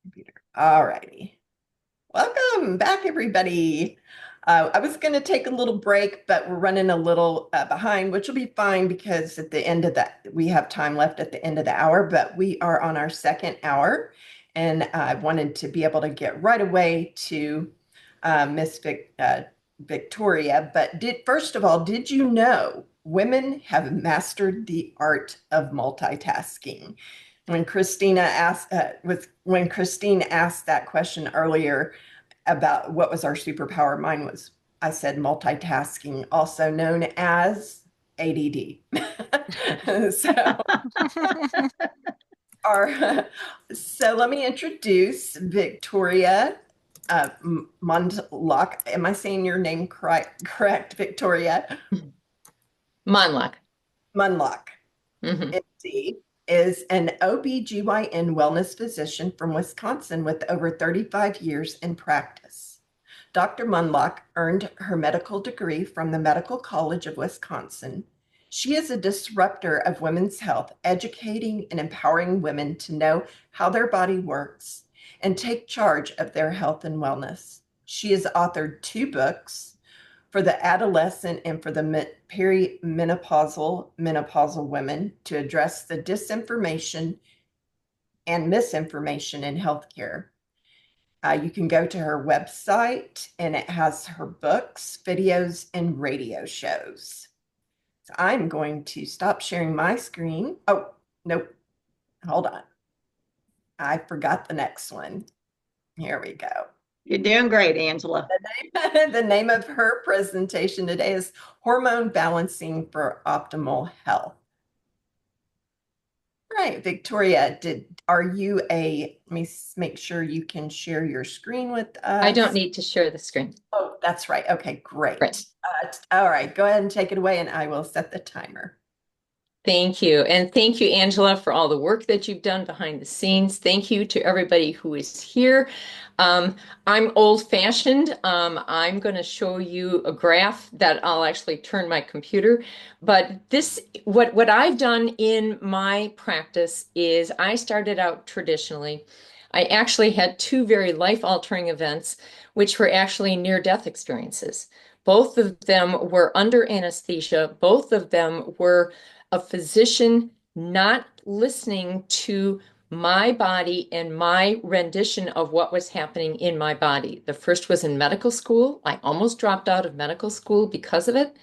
Computer. All righty. Welcome back, everybody. I was going to take a little break, but we're running a little behind, which will be fine because at the end of that, we have time left at the end of the hour, but we are on our second hour. And I wanted to be able to get right away to Victoria. But first of all, did you know women have mastered the art of multitasking? When Christine asked that question earlier about what was our superpower, mine was, I said multitasking, also known as ADD. So our so let me introduce Victoria Mondlock. Am I saying your name correct, Victoria? Mondlock. Mondlock. Hmm. MD is an OB-GYN wellness physician from Wisconsin with over 35 years in practice. Dr. Mondlock earned her medical degree from the Medical College of Wisconsin. She is a disruptor of women's health, educating and empowering women to know how their body works and take charge of their health and wellness. She has authored 2 books for the adolescent and for the menopausal women to address the disinformation and misinformation in healthcare. You can go to her website and it has her books, videos, and radio shows. So I'm going to stop sharing my screen. Oh, nope. Hold on. I forgot the next one. Here we go. You're doing great, Angela. The name of her presentation today is Hormone Balancing for Optimal Health. Right, Victoria, are you let me make sure you can share your screen with I don't us. need to share the screen. Oh, that's right. Okay, Right. great. All right, go ahead and take it away and I will set the timer. Thank you. And thank you, Angela, for all the work that you've done behind the scenes. Thank you to everybody who is here. Um, I'm old-fashioned. I'm going to show you a graph that I'll actually turn my computer. But what I've done in my practice is I started out traditionally. I actually had 2 very life-altering events, which were actually near-death experiences. Both of them were under anesthesia. Both of them were a physician not listening to my body and my rendition of what was happening in my body. The first was in medical school. I almost dropped out of medical school because of it.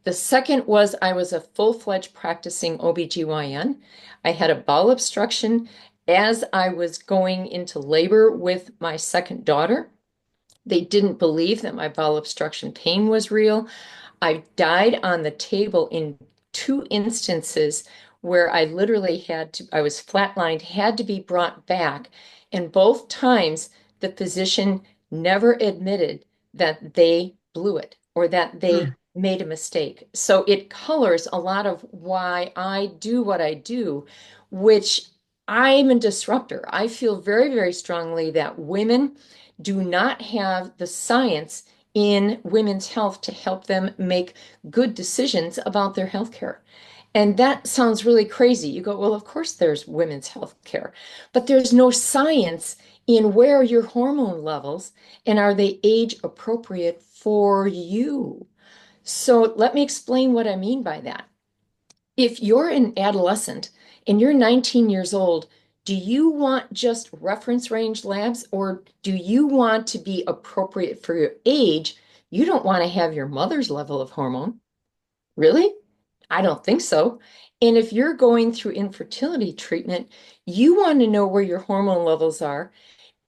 The second was I was a full-fledged practicing OB-GYN. I had a bowel obstruction as I was going into labor with my second daughter. They didn't believe that my bowel obstruction pain was real. I died on the table in 2 instances where I literally I was flatlined, had to be brought back. And both times, the physician never admitted that they blew it or that they made a mistake. So it colors a lot of why I do what I do, which I'm a disruptor. I feel very, very strongly that women do not have the science in women's health to help them make good decisions about their health care. And that sounds really crazy. You go, well, of course there's women's health care, but there's no science in where are your hormone levels and are they age appropriate for you? So let me explain what I mean by that. If you're an adolescent and you're 19 years old, do you want just reference range labs or do you want to be appropriate for your age? You don't want to have your mother's level of hormone. Really? I don't think so. And if you're going through infertility treatment, you want to know where your hormone levels are.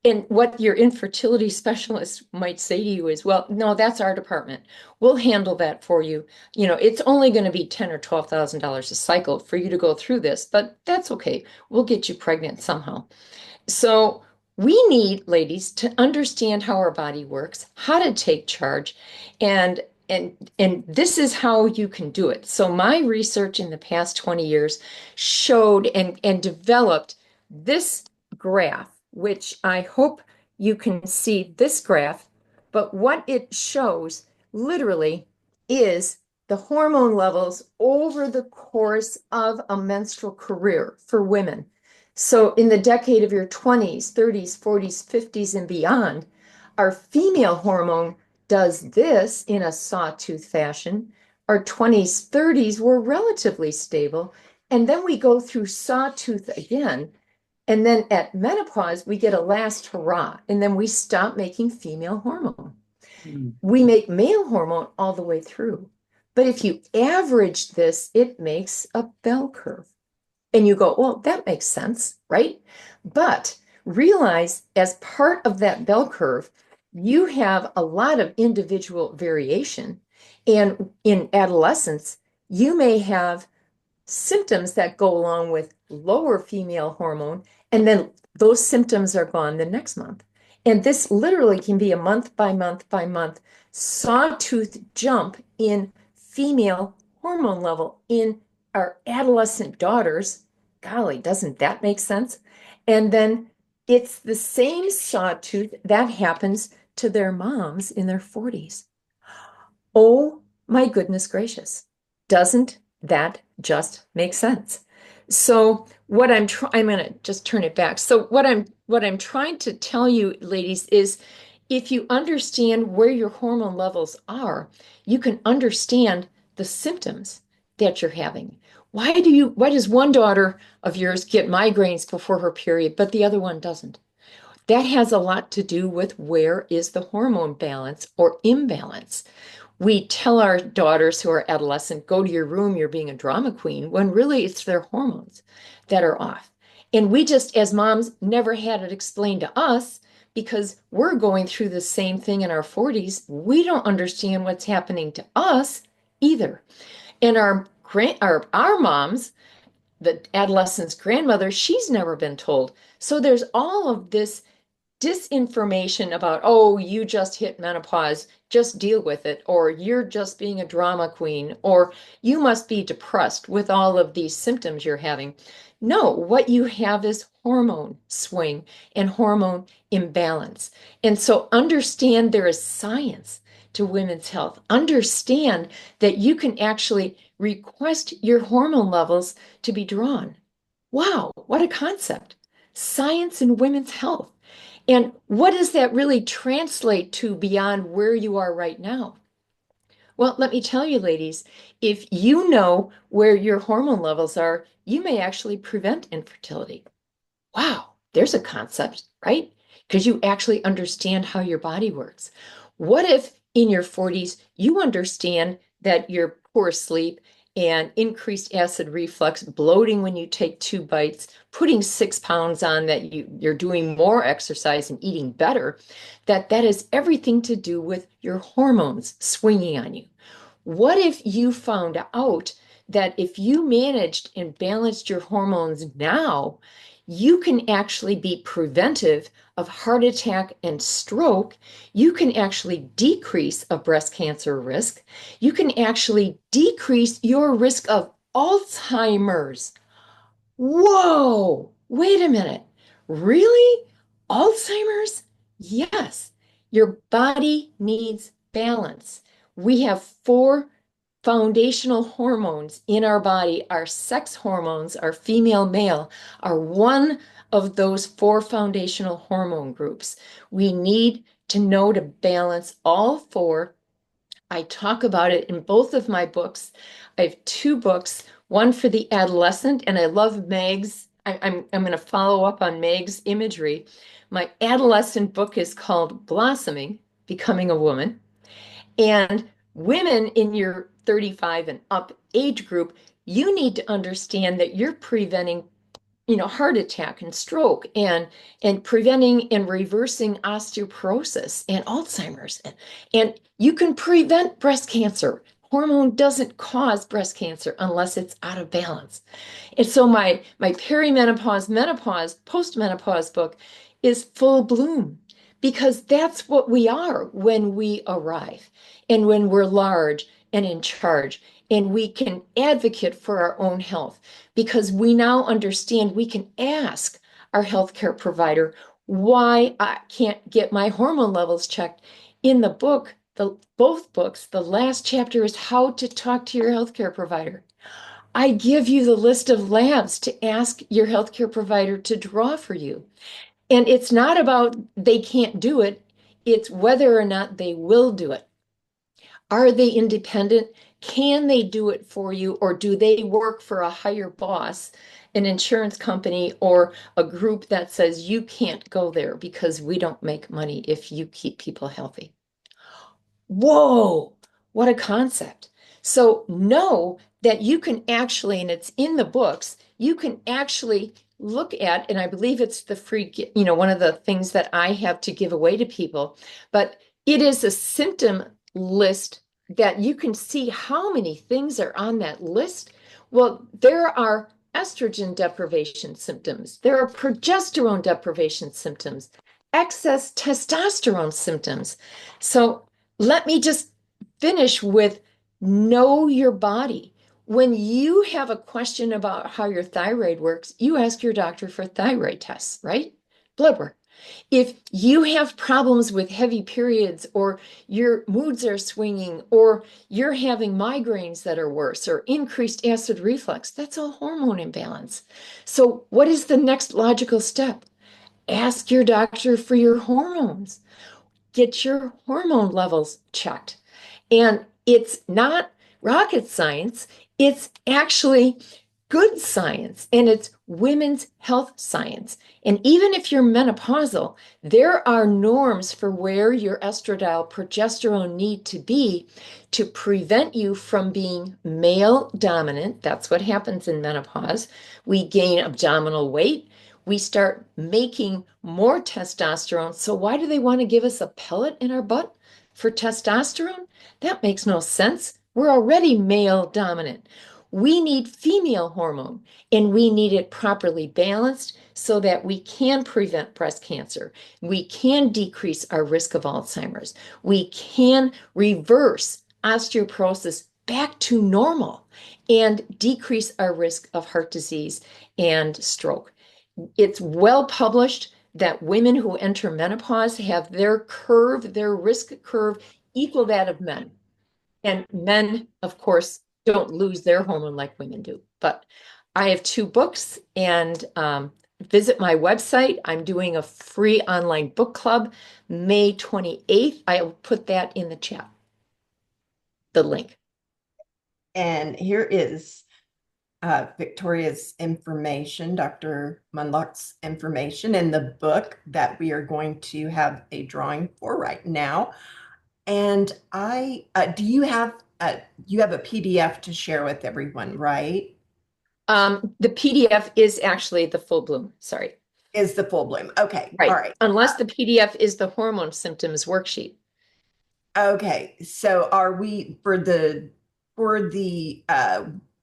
And what your infertility specialist might say to you is, well, no, that's our department. We'll handle that for you. You know, it's only going to be $10,000 or $12,000 a cycle for you to go through this, but that's okay. We'll get you pregnant somehow. So we need, ladies, to understand how our body works, how to take charge, and and this is how you can do it. So my research in the past 20 years showed and developed this graph, which I hope you can see this graph, but what it shows literally is the hormone levels over the course of a menstrual career for women. So in the decade of your 20s, 30s, 40s, 50s, and beyond, our female hormone does this in a sawtooth fashion. Our 20s, 30s were relatively stable. And then we go through sawtooth again. And then at menopause, we get a last hurrah. And then we stop making female hormone. We make male hormone all the way through. But if you average this, it makes a bell curve. And you go, well, that makes sense, right? But realize as part of that bell curve, you have a lot of individual variation. And in adolescence, you may have symptoms that go along with lower female hormone, and then those symptoms are gone the next month. And this literally can be a month by month by month sawtooth jump in female hormone level in our adolescent daughters. Golly, doesn't that make sense? And then it's the same sawtooth that happens to their moms in their 40s. Oh my goodness gracious. Doesn't that just make sense? So what I'm going to just turn it back. So what I'm trying to tell you, ladies, is if you understand where your hormone levels are, you can understand the symptoms that you're having. Why does one daughter of yours get migraines before her period, but the other one doesn't? That has a lot to do with where is the hormone balance or imbalance. We tell our daughters who are adolescent, go to your room, you're being a drama queen, when really it's their hormones that are off. And we just, as moms, never had it explained to us because we're going through the same thing in our 40s. We don't understand what's happening to us either. And our moms, the adolescent's grandmother, she's never been told. So there's all of this disinformation about, oh, you just hit menopause, just deal with it, or you're just being a drama queen, or you must be depressed with all of these symptoms you're having. No, what you have is hormone swing and hormone imbalance. And so understand there is science to women's health. Understand that you can actually request your hormone levels to be drawn. Wow, what a concept. Science in women's health. And what does that really translate to beyond where you are right now? Well, let me tell you, ladies, if you know where your hormone levels are, you may actually prevent infertility. Wow, there's a concept, right? Because you actually understand how your body works. What if in your 40s you understand that your poor sleep and increased acid reflux, bloating when you take 2 bites, putting 6 pounds on, that you're doing more exercise and eating better, that has everything to do with your hormones swinging on you? What if you found out that if you managed and balanced your hormones now, you can actually be preventive of heart attack and stroke? You can actually decrease a breast cancer risk. You can actually decrease your risk of Alzheimer's. Whoa, wait a minute. Really? Alzheimer's? Yes. Your body needs balance. We have 4 foundational hormones in our body. Our sex hormones, our female, male, are one of those 4 foundational hormone groups. We need to know to balance all 4. I talk about it in both of my books. I have 2 books, one for the adolescent, and I love Meg's. I'm going to follow up on Meg's imagery. My adolescent book is called Blossoming, Becoming a Woman. And women in your 35 and up age group, you need to understand that you're preventing, heart attack and stroke, and preventing and reversing osteoporosis and Alzheimer's. And you can prevent breast cancer. Hormone doesn't cause breast cancer unless it's out of balance. And so my perimenopause, menopause, postmenopause book is full bloom, because that's what we are when we arrive and when we're large and in charge, and we can advocate for our own health because we now understand we can ask our healthcare provider why I can't get my hormone levels checked. In the book, both books, the last chapter is how to talk to your healthcare provider. I give you the list of labs to ask your healthcare provider to draw for you. And it's not about they can't do it, it's whether or not they will do it. Are they independent? Can they do it for you? Or do they work for a higher boss, an insurance company, or a group that says you can't go there because we don't make money if you keep people healthy? Whoa, what a concept. So know that you can actually, and it's in the books, you can actually look at, and I believe it's the free, one of the things that I have to give away to people, but it is a symptom list that you can see how many things are on that list. Well, there are estrogen deprivation symptoms, there are progesterone deprivation symptoms, excess testosterone symptoms. So let me just finish with know your body. When you have a question about how your thyroid works, you ask your doctor for thyroid tests, right? Blood work. If you have problems with heavy periods, or your moods are swinging, or you're having migraines that are worse, or increased acid reflux, that's a hormone imbalance. So what is the next logical step? Ask your doctor for your hormones. Get your hormone levels checked. And it's not rocket science, it's actually good science, and it's women's health science. And even if you're menopausal, there are norms for where your estradiol progesterone need to be to prevent you from being male dominant. That's what happens in menopause. We gain abdominal weight. We start making more testosterone. So why do they want to give us a pellet in our butt for testosterone? That makes no sense. We're already male dominant. We need female hormone, and we need it properly balanced so that we can prevent breast cancer. We can decrease our risk of Alzheimer's. We can reverse osteoporosis back to normal and decrease our risk of heart disease and stroke. It's well published that women who enter menopause have their curve, their risk curve, equal that of men. And men, of course, don't lose their hormone like women do. But I have two books, and visit my website. I'm doing a free online book club May 28th. I'll put that in the chat, the link. And here is Victoria's information, Dr. Mondlock's information in the book that we are going to have a drawing for right now. And do you have a PDF to share with everyone, right? The PDF is actually the full bloom. Sorry. Is the full bloom. Okay. Right. All right. Unless the PDF is the hormone symptoms worksheet. Okay. So are we for the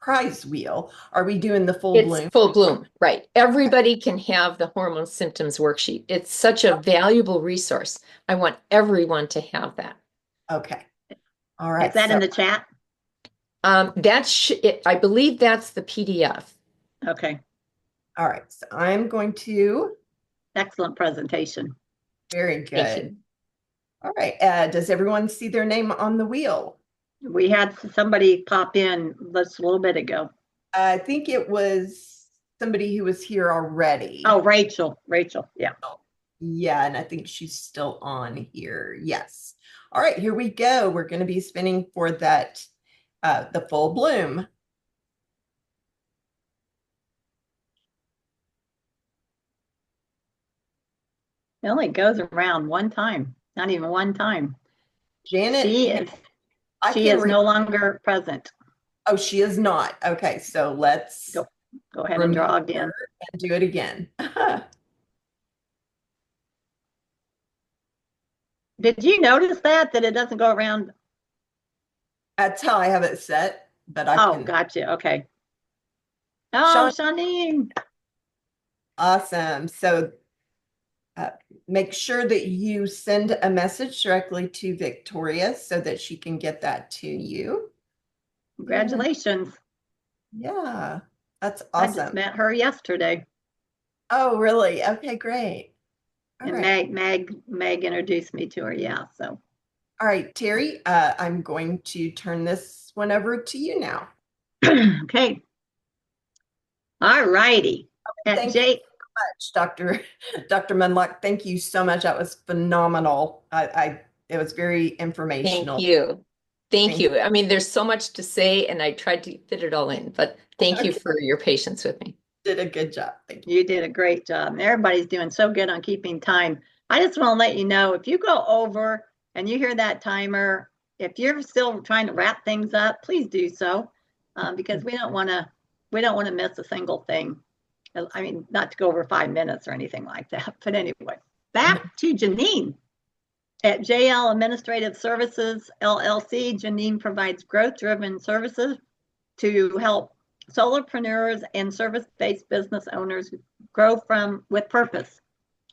prize wheel, are we doing the full bloom? It's full bloom, right? Everybody can have the hormone symptoms worksheet. It's such a valuable resource. I want everyone to have that. Okay. All right. Is that in the chat? I believe that's the PDF. Okay. All right. So I'm going to. Excellent presentation. Very good. All right. Does everyone see their name on the wheel? We had somebody pop in just a little bit ago. I think it was somebody who was here already. Oh, Rachel. Yeah. Yeah, and I think she's still on here. Yes. All right, here we go. We're going to be spinning for that, the full bloom. It only goes around one time, not even one time. Janet, she is no longer present. Oh, she is not. Okay, so let's go ahead and draw again and do it again. Did you notice that it doesn't go around? That's how I have it set, but I can. Gotcha. Okay. Oh, Jeannine. Awesome. So make sure that you send a message directly to Victoria so that she can get that to you. Congratulations. Yeah, that's awesome. I just met her yesterday. Oh, really? Okay, great. All right. Meg introduced me to her. Yeah. So. All right, Terry, I'm going to turn this one over to you now. Okay. All righty. Thank you so much, Dr. Mondlock. Thank you so much. That was phenomenal. It was very Thank informational. you. Thank Thank you. I mean, there's so much to say, and I tried to fit it all in, but thank you Okay. for your patience with me. Did a good job. Thank you. You did a great job. Everybody's doing so good on keeping time. I just want to let you know, if you go over and you hear that timer, if you're still trying to wrap things up, please do so, because we don't want to miss a single thing. I mean, not to go over 5 minutes or anything like that. But anyway, back to Jeannine. At JL Administrative Services, LLC, Jeannine provides growth-driven services to help solopreneurs and service-based business owners grow with purpose.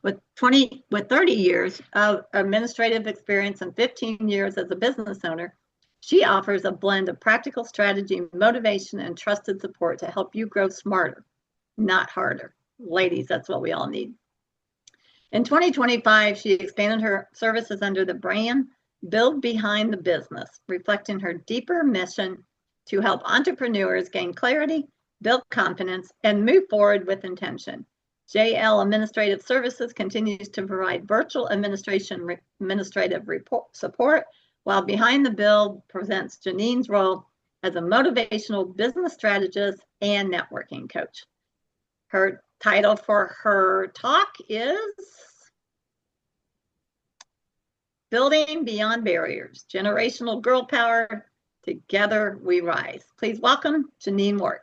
With 30 years of administrative experience and 15 years as a business owner, she offers a blend of practical strategy, motivation, and trusted support to help you grow smarter, not harder. Ladies, that's what we all need. In 2025, she expanded her services under the brand Build Behind the Business, reflecting her deeper mission to help entrepreneurs gain clarity, build confidence, and move forward with intention. JL Administrative Services continues to provide virtual administrative support, while Behind the Build presents Jeannine's role as a motivational business strategist and networking coach. Her title for her talk is Building Beyond Barriers, Generational Girl Power, Together We Rise. Please welcome Jeannine Warrick.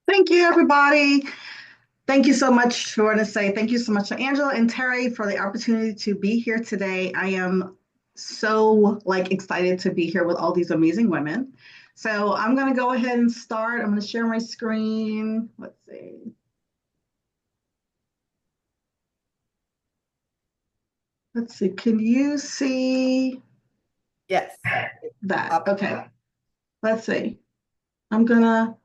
Thank you, everybody. Thank you so much. I want to say thank you so much to Angela and Terry for the opportunity to be here today. I am so excited to be here with all these amazing women. So I'm going to go ahead and start. I'm going to share my screen. Let's see. Let's see. Can you see? Yes. That? Okay. Let's see. I'm going to.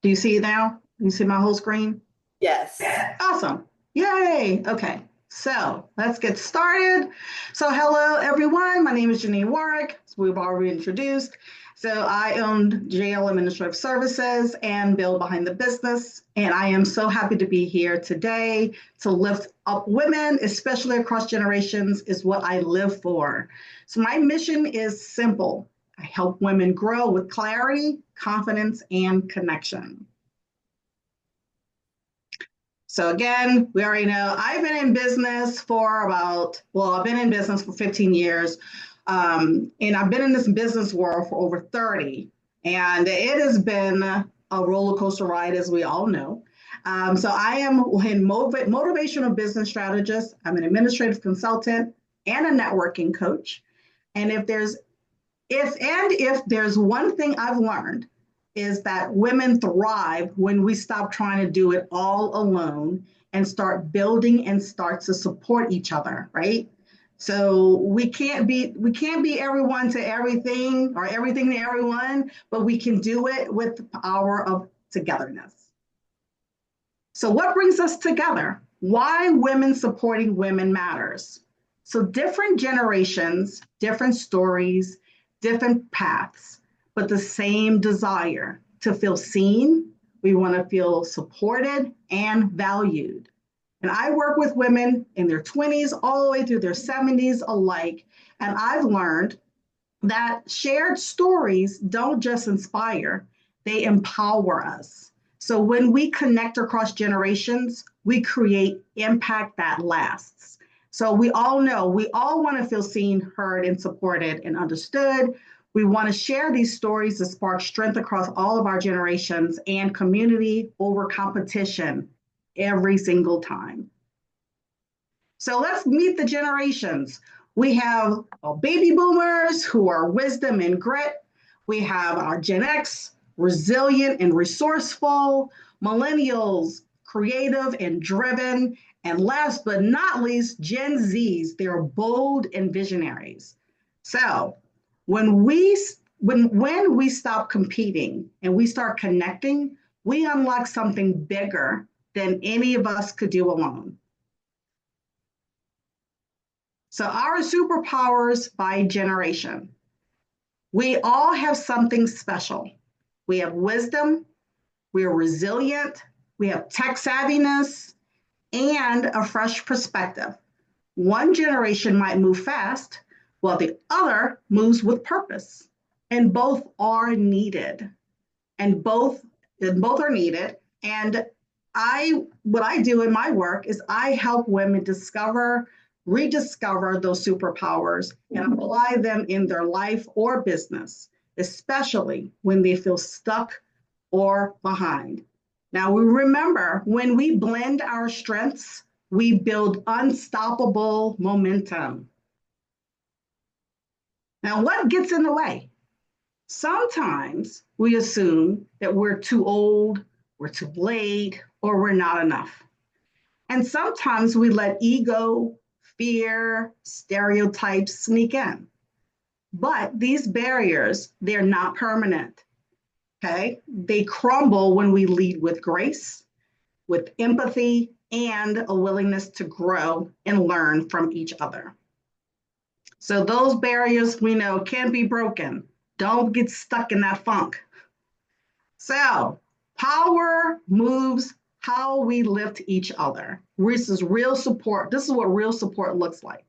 Do you see it now? You see my whole screen? Yes. Awesome. Yay. Okay. So let's get started. So hello, everyone. My name is Jeannine Warrick. So we've already introduced. So I own JL Administrative Services and Build Behind the Business. And I am so happy to be here today to lift up women, especially across generations, is what I live for. So my mission is simple. I help women grow with clarity, confidence, and connection. So again, we already know I've been in business for I've been in business for 15 years. And I've been in this business world for over 30. And it has been a roller coaster ride, as we all know. So I am a motivational business strategist. I'm an administrative consultant and a networking coach. And if there's one thing I've learned, is that women thrive when we stop trying to do it all alone and start building and start to support each other, right? So we can't be everyone to everything or everything to everyone, but we can do it with the power of togetherness. So what brings us together? Why women supporting women matters. So different generations, different stories, different paths, but the same desire to feel seen. We want to feel supported and valued. And I work with women in their 20s all the way through their 70s alike. And I've learned that shared stories don't just inspire, they empower us. So when we connect across generations, we create impact that lasts. So we all know, we all want to feel seen, heard, and supported and understood. We want to share these stories to spark strength across all of our generations and community over competition every single time. So let's meet the generations. We have baby boomers who are wisdom and grit. We have our Gen X, resilient and resourceful, millennials, creative and driven, and last but not least, Gen Zs. They're bold and visionaries. So when we stop competing and we start connecting, we unlock something bigger than any of us could do alone. So our superpowers by generation. We all have something special. We have wisdom, we are resilient, we have tech savviness, and a fresh perspective. One generation might move fast, while the other moves with purpose. And both are needed. And both are needed. And what I do in my work is I help women discover, rediscover those superpowers and apply them in their life or business, especially when they feel stuck or behind. Now, we remember when we blend our strengths, we build unstoppable momentum. Now, what gets in the way? Sometimes we assume that we're too old, we're too late, or we're not enough. And sometimes we let ego, fear, stereotypes sneak in. But these barriers, they're not permanent. Okay? They crumble when we lead with grace, with empathy, and a willingness to grow and learn from each other. So those barriers we know can be broken. Don't get stuck in that funk. So power moves how we lift each other. This is real support. This is what real support looks like.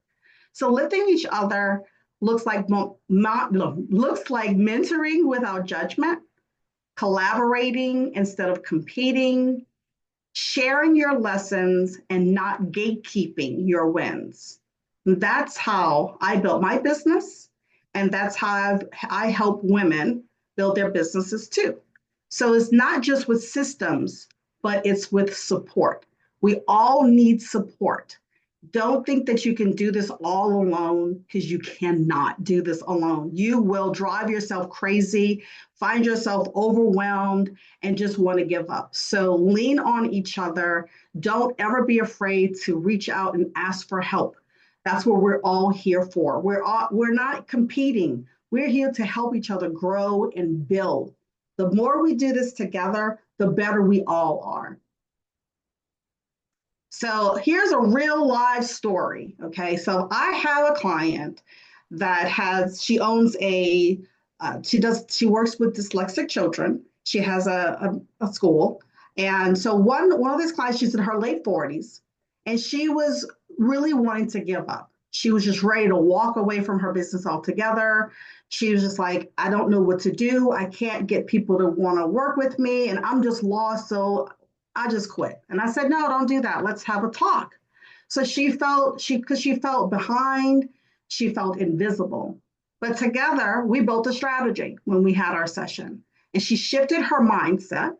So lifting each other looks like mentoring without judgment, collaborating instead of competing, sharing your lessons and not gatekeeping your wins. That's how I built my business, and that's how I help women build their businesses too. So it's not just with systems, but it's with support. We all need support. Don't think that you can do this all alone, because you cannot do this alone. You will drive yourself crazy, find yourself overwhelmed, and just want to give up. So lean on each other. Don't ever be afraid to reach out and ask for help. That's what we're all here for. We're not competing. We're here to help each other grow and build. The more we do this together, the better we all are. So here's a real live story. Okay, so I have a client that she works with dyslexic children. She has a school. And so one of these clients, she's in her late 40s, and she was really wanting to give up. She was just ready to walk away from her business altogether. She was just like, I don't know what to do. I can't get people to want to work with me, and I'm just lost. So I just quit. And I said, no, don't do that. Let's have a talk. So because she felt behind, she felt invisible. But together, we built a strategy when we had our session. And she shifted her mindset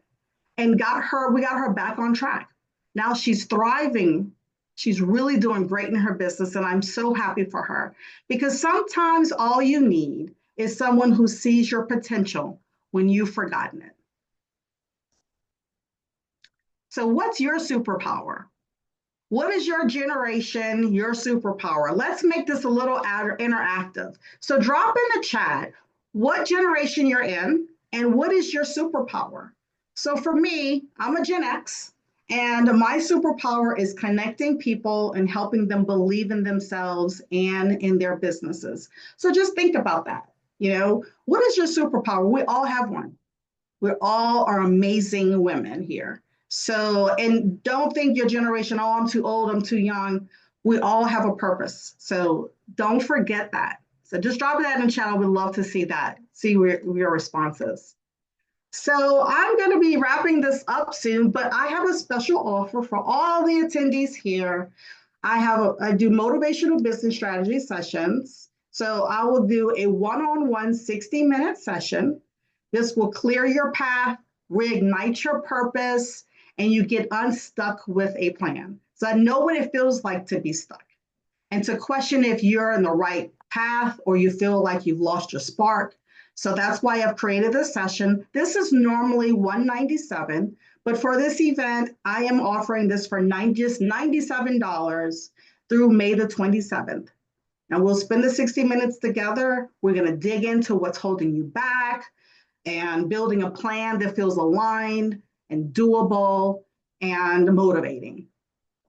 and we got her back on track. Now she's thriving. She's really doing great in her business. And I'm so happy for her, because sometimes all you need is someone who sees your potential when you've forgotten it. So what's your superpower? What is your generation, your superpower? Let's make this a little interactive. So drop in the chat what generation you're in and what is your superpower. So for me, I'm a Gen X, and my superpower is connecting people and helping them believe in themselves and in their businesses. So just think about that. What is your superpower? We all have one. We all are amazing women here. So, and don't think your generation, oh, I'm too old, I'm too young. We all have a purpose. So don't forget that. So just drop that in the chat. I would love to see that, see your responses. So I'm going to be wrapping this up soon, but I have a special offer for all the attendees here. I do motivational business strategy sessions. So I will do a one-on-one 60-minute session. This will clear your path, reignite your purpose, and you get unstuck with a plan. So I know what it feels like to be stuck and to question if you're in the right path or you feel like you've lost your spark. So that's why I've created this session. This is normally $197, but for this event, I am offering this for just $97 through May the 27th. Now we'll spend the 60 minutes together. We're going to dig into what's holding you back and building a plan that feels aligned and doable and motivating.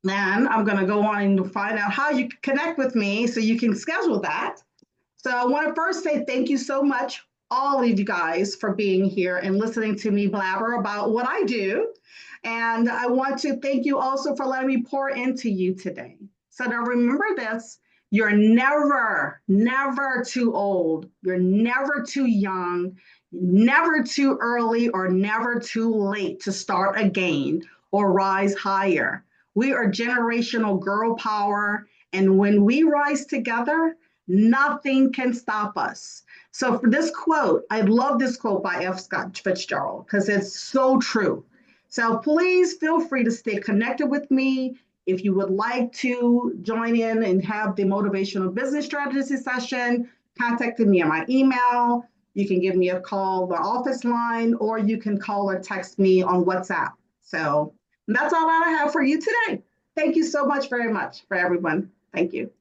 Then I'm going to go on and find out how you can connect with me so you can schedule that. So I want to first say thank you so much, all of you guys, for being here and listening to me blabber about what I do. And I want to thank you also for letting me pour into you today. So now remember this, you're never, never too old. You're never too young, never too early, or never too late to start again or rise higher. We are generational girl power. And when we rise together, nothing can stop us. So for this quote, I love this quote by F. Scott Fitzgerald because it's so true. So please feel free to stay connected with me. If you would like to join in and have the motivational business strategy session, contact me on my email. You can give me a call, the office line, or you can call or text me on WhatsApp. So that's all I have for you today. Thank you so much, very much for everyone. Thank you.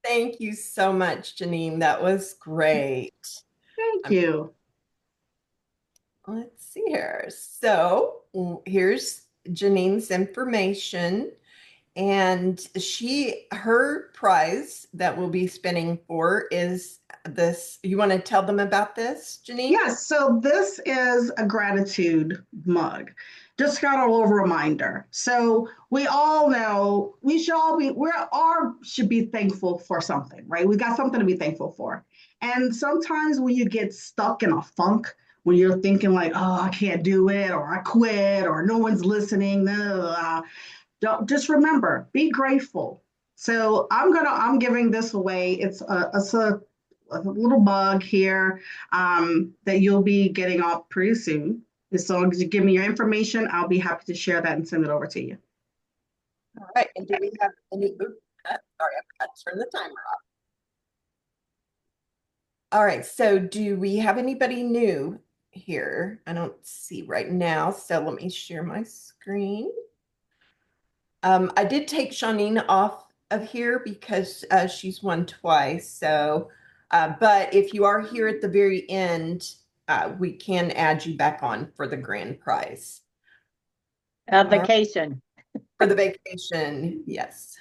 Thank you so much, Jeannine. That was great. Thank you. Let's see here. So here's Jeannine's information. And her prize that we'll be spinning for is this. You want to tell them about this, Jeannine? Yes, so this is a gratitude mug. Just got a little reminder. So we all know should be thankful for something, right? We got something to be thankful for. And sometimes when you get stuck in a funk, when you're thinking like, oh, I can't do it, or I quit, or no one's listening, don't, just remember, be grateful. So I'm giving this away. It's a little bug here that you'll be getting off pretty soon. As long as you give me your information, I'll be happy to share that and send it over to you. All right. And do we have any? Sorry, I forgot to turn the timer off. All right. So do we have anybody new here? I don't see right now. So let me share my screen. I did take Jeannine off of here because she's won twice. So, but if you are here at the very end, we can add you back on for the grand prize. Vacation. For the vacation, yes.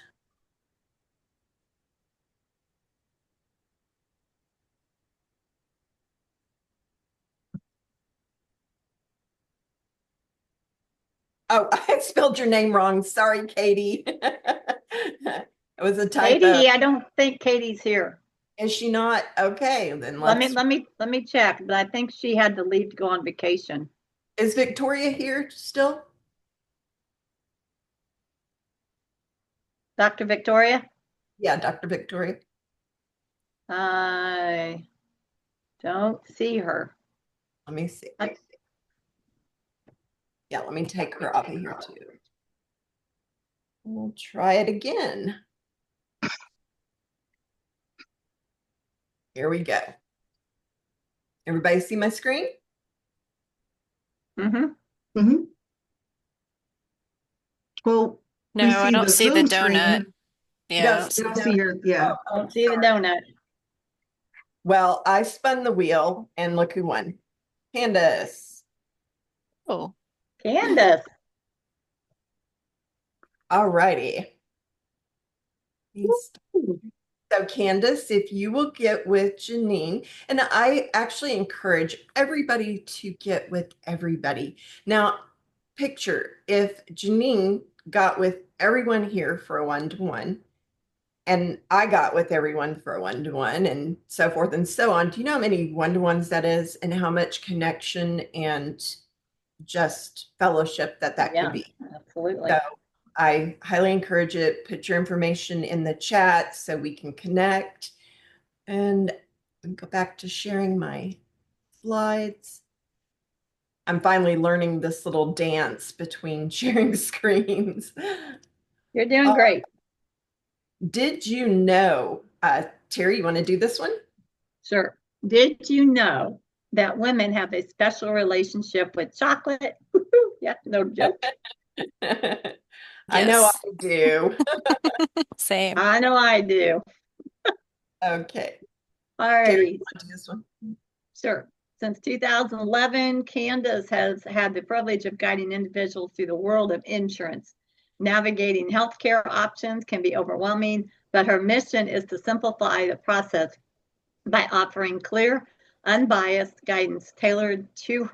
Oh, I spelled your name wrong. Sorry, Katie. It was a typo. Katie, I don't think Katie's here. Is she not? Okay, then let me check, but I think she had to leave to go on vacation. Is Victoria here still? Dr. Victoria? Yeah, Dr. Victoria. I don't see her. Let me see. Yeah, let me take her off of here too. We'll try it again. Here we go. Everybody see my screen? Mm-hmm. Mm-hmm. Well, no, I don't see the donut. Screen. Yeah. Don't see your, yeah. I don't see the donut. Well, I spun the wheel and look who won. Candace. Oh. Candace. All righty. So Candace, if you will get with Jeannine, and I actually encourage everybody to get with everybody. Now, picture if Jeannine got with everyone here for a one-to-one, and I got with everyone for a one-to-one, and so forth and so on. Do you know how many one-to-ones that is, and how much connection and just fellowship that could be? Absolutely. So I highly encourage it. Put your information in the chat so we can connect. And go back to sharing my slides. I'm finally learning this little dance between sharing screens. You're doing great. Did you know, Terry, you want to do this one? Sure. Did you know that women have a special relationship with chocolate? Yeah, no joke. I know I do. Same. I know I do. Okay. All right. Do this one? Sure. Since 2011, Candace has had the privilege of guiding individuals through the world of insurance. Navigating healthcare options can be overwhelming, but her mission is to simplify the process by offering clear, unbiased guidance tailored to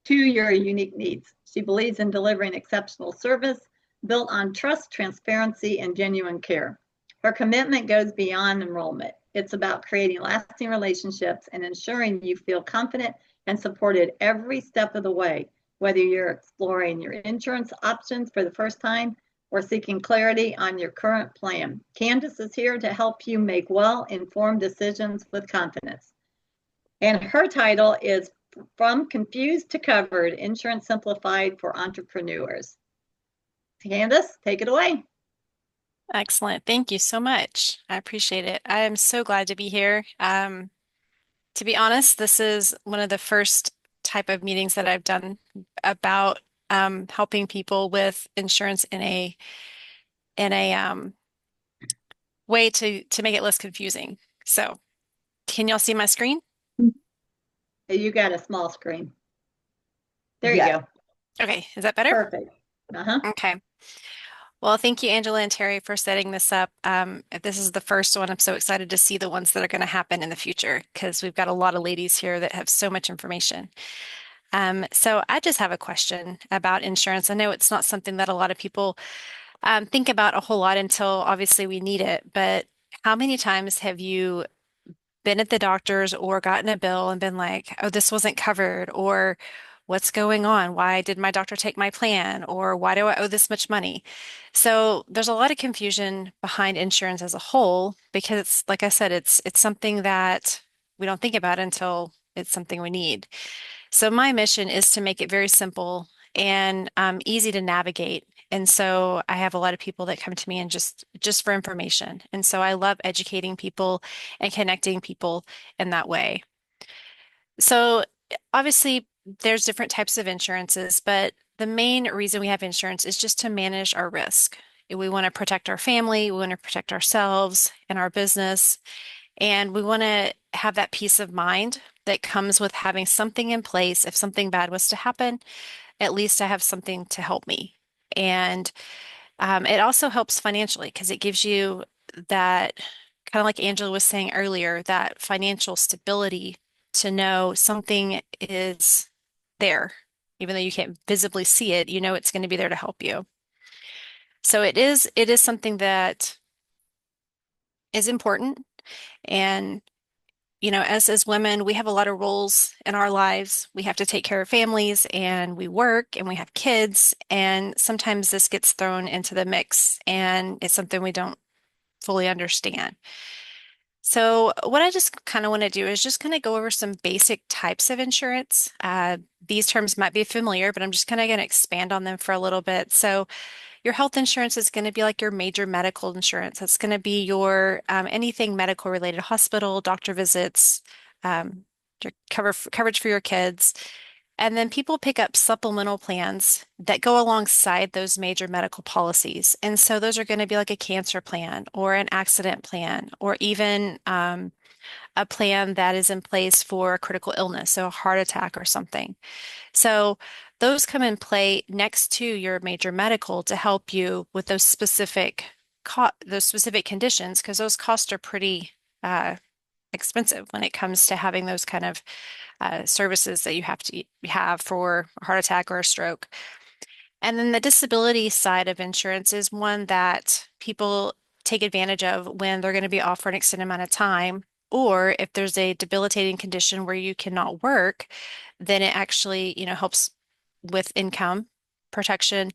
your unique needs. She believes in delivering exceptional service built on trust, transparency, and genuine care. Her commitment goes beyond enrollment. It's about creating lasting relationships and ensuring you feel confident and supported every step of the way, whether you're exploring your insurance options for the first time or seeking clarity on your current plan. Candace is here to help you make well-informed decisions with confidence. And her title is From Confused to Covered, Insurance Simplified for Entrepreneurs. Candace, take it away. Excellent. Thank you so much. I appreciate it. I am so glad to be here. To be honest, this is one of the first type of meetings that I've done about helping people with insurance in a way to make it less confusing. So, can y'all see my screen? You got a small screen. There Yeah. you go. Okay, is that better? Perfect. Okay. Well, thank you, Angela and Terry, for setting this up. If this is the first one, I'm so excited to see the ones that are going to happen in the future because we've got a lot of ladies here that have so much information. So I just have a question about insurance. I know it's not something that a lot of people think about a whole lot until obviously we need it, but how many times have you been at the doctor's or gotten a bill and been like, oh, this wasn't covered, or what's going on? Why did my doctor take my plan? Or why do I owe this much money? So there's a lot of confusion behind insurance as a whole because it's, like I said, it's something that we don't think about until it's something we need. So my mission is to make it very simple and easy to navigate. And so I have a lot of people that come to me and just for information. And so I love educating people and connecting people in that way. So obviously there's different types of insurances, but the main reason we have insurance is just to manage our risk. We want to protect our family, we want to protect ourselves and our business, and we want to have that peace of mind that comes with having something in place. If something bad was to happen, at least I have something to help me. And it also helps financially because it gives you that, kind of like Angela was saying earlier, that financial stability to know something is there. Even though you can't visibly see it, you know it's going to be there to help you. So it is something that is important. And as women, we have a lot of roles in our lives. We have to take care of families and we work and we have kids. And sometimes this gets thrown into the mix and it's something we don't fully understand. So what I just kind of want to do is just kind of go over some basic types of insurance. These terms might be familiar, but I'm just kind of going to expand on them for a little bit. So your health insurance is going to be like your major medical insurance. That's going to be your anything medical related, hospital, doctor visits, your coverage for your kids. And then people pick up supplemental plans that go alongside those major medical policies. And so those are going to be like a cancer plan or an accident plan or even a plan that is in place for a critical illness, so a heart attack or something. So those come in play next to your major medical to help you with those specific conditions because those costs are pretty expensive when it comes to having those kind of services that you have to have for a heart attack or a stroke. And then the disability side of insurance is one that people take advantage of when they're going to be off for an extended amount of time, or if there's a debilitating condition where you cannot work, then it actually, helps with income protection.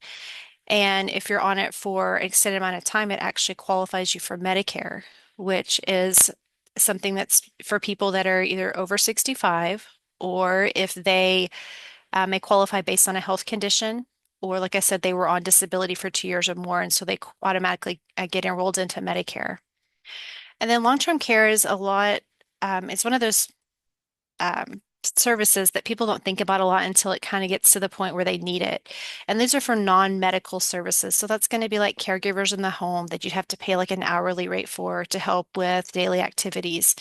And if you're on it for an extended amount of time, it actually qualifies you for Medicare, which is something that's for people that are either over 65 or if they may qualify based on a health condition, or like I said, they were on disability for 2 years or more, and so they automatically get enrolled into Medicare. And then long-term care is a lot, it's one of those services that people don't think about a lot until it kind of gets to the point where they need it. And these are for non-medical services. So that's going to be like caregivers in the home that you'd have to pay like an hourly rate for to help with daily activities.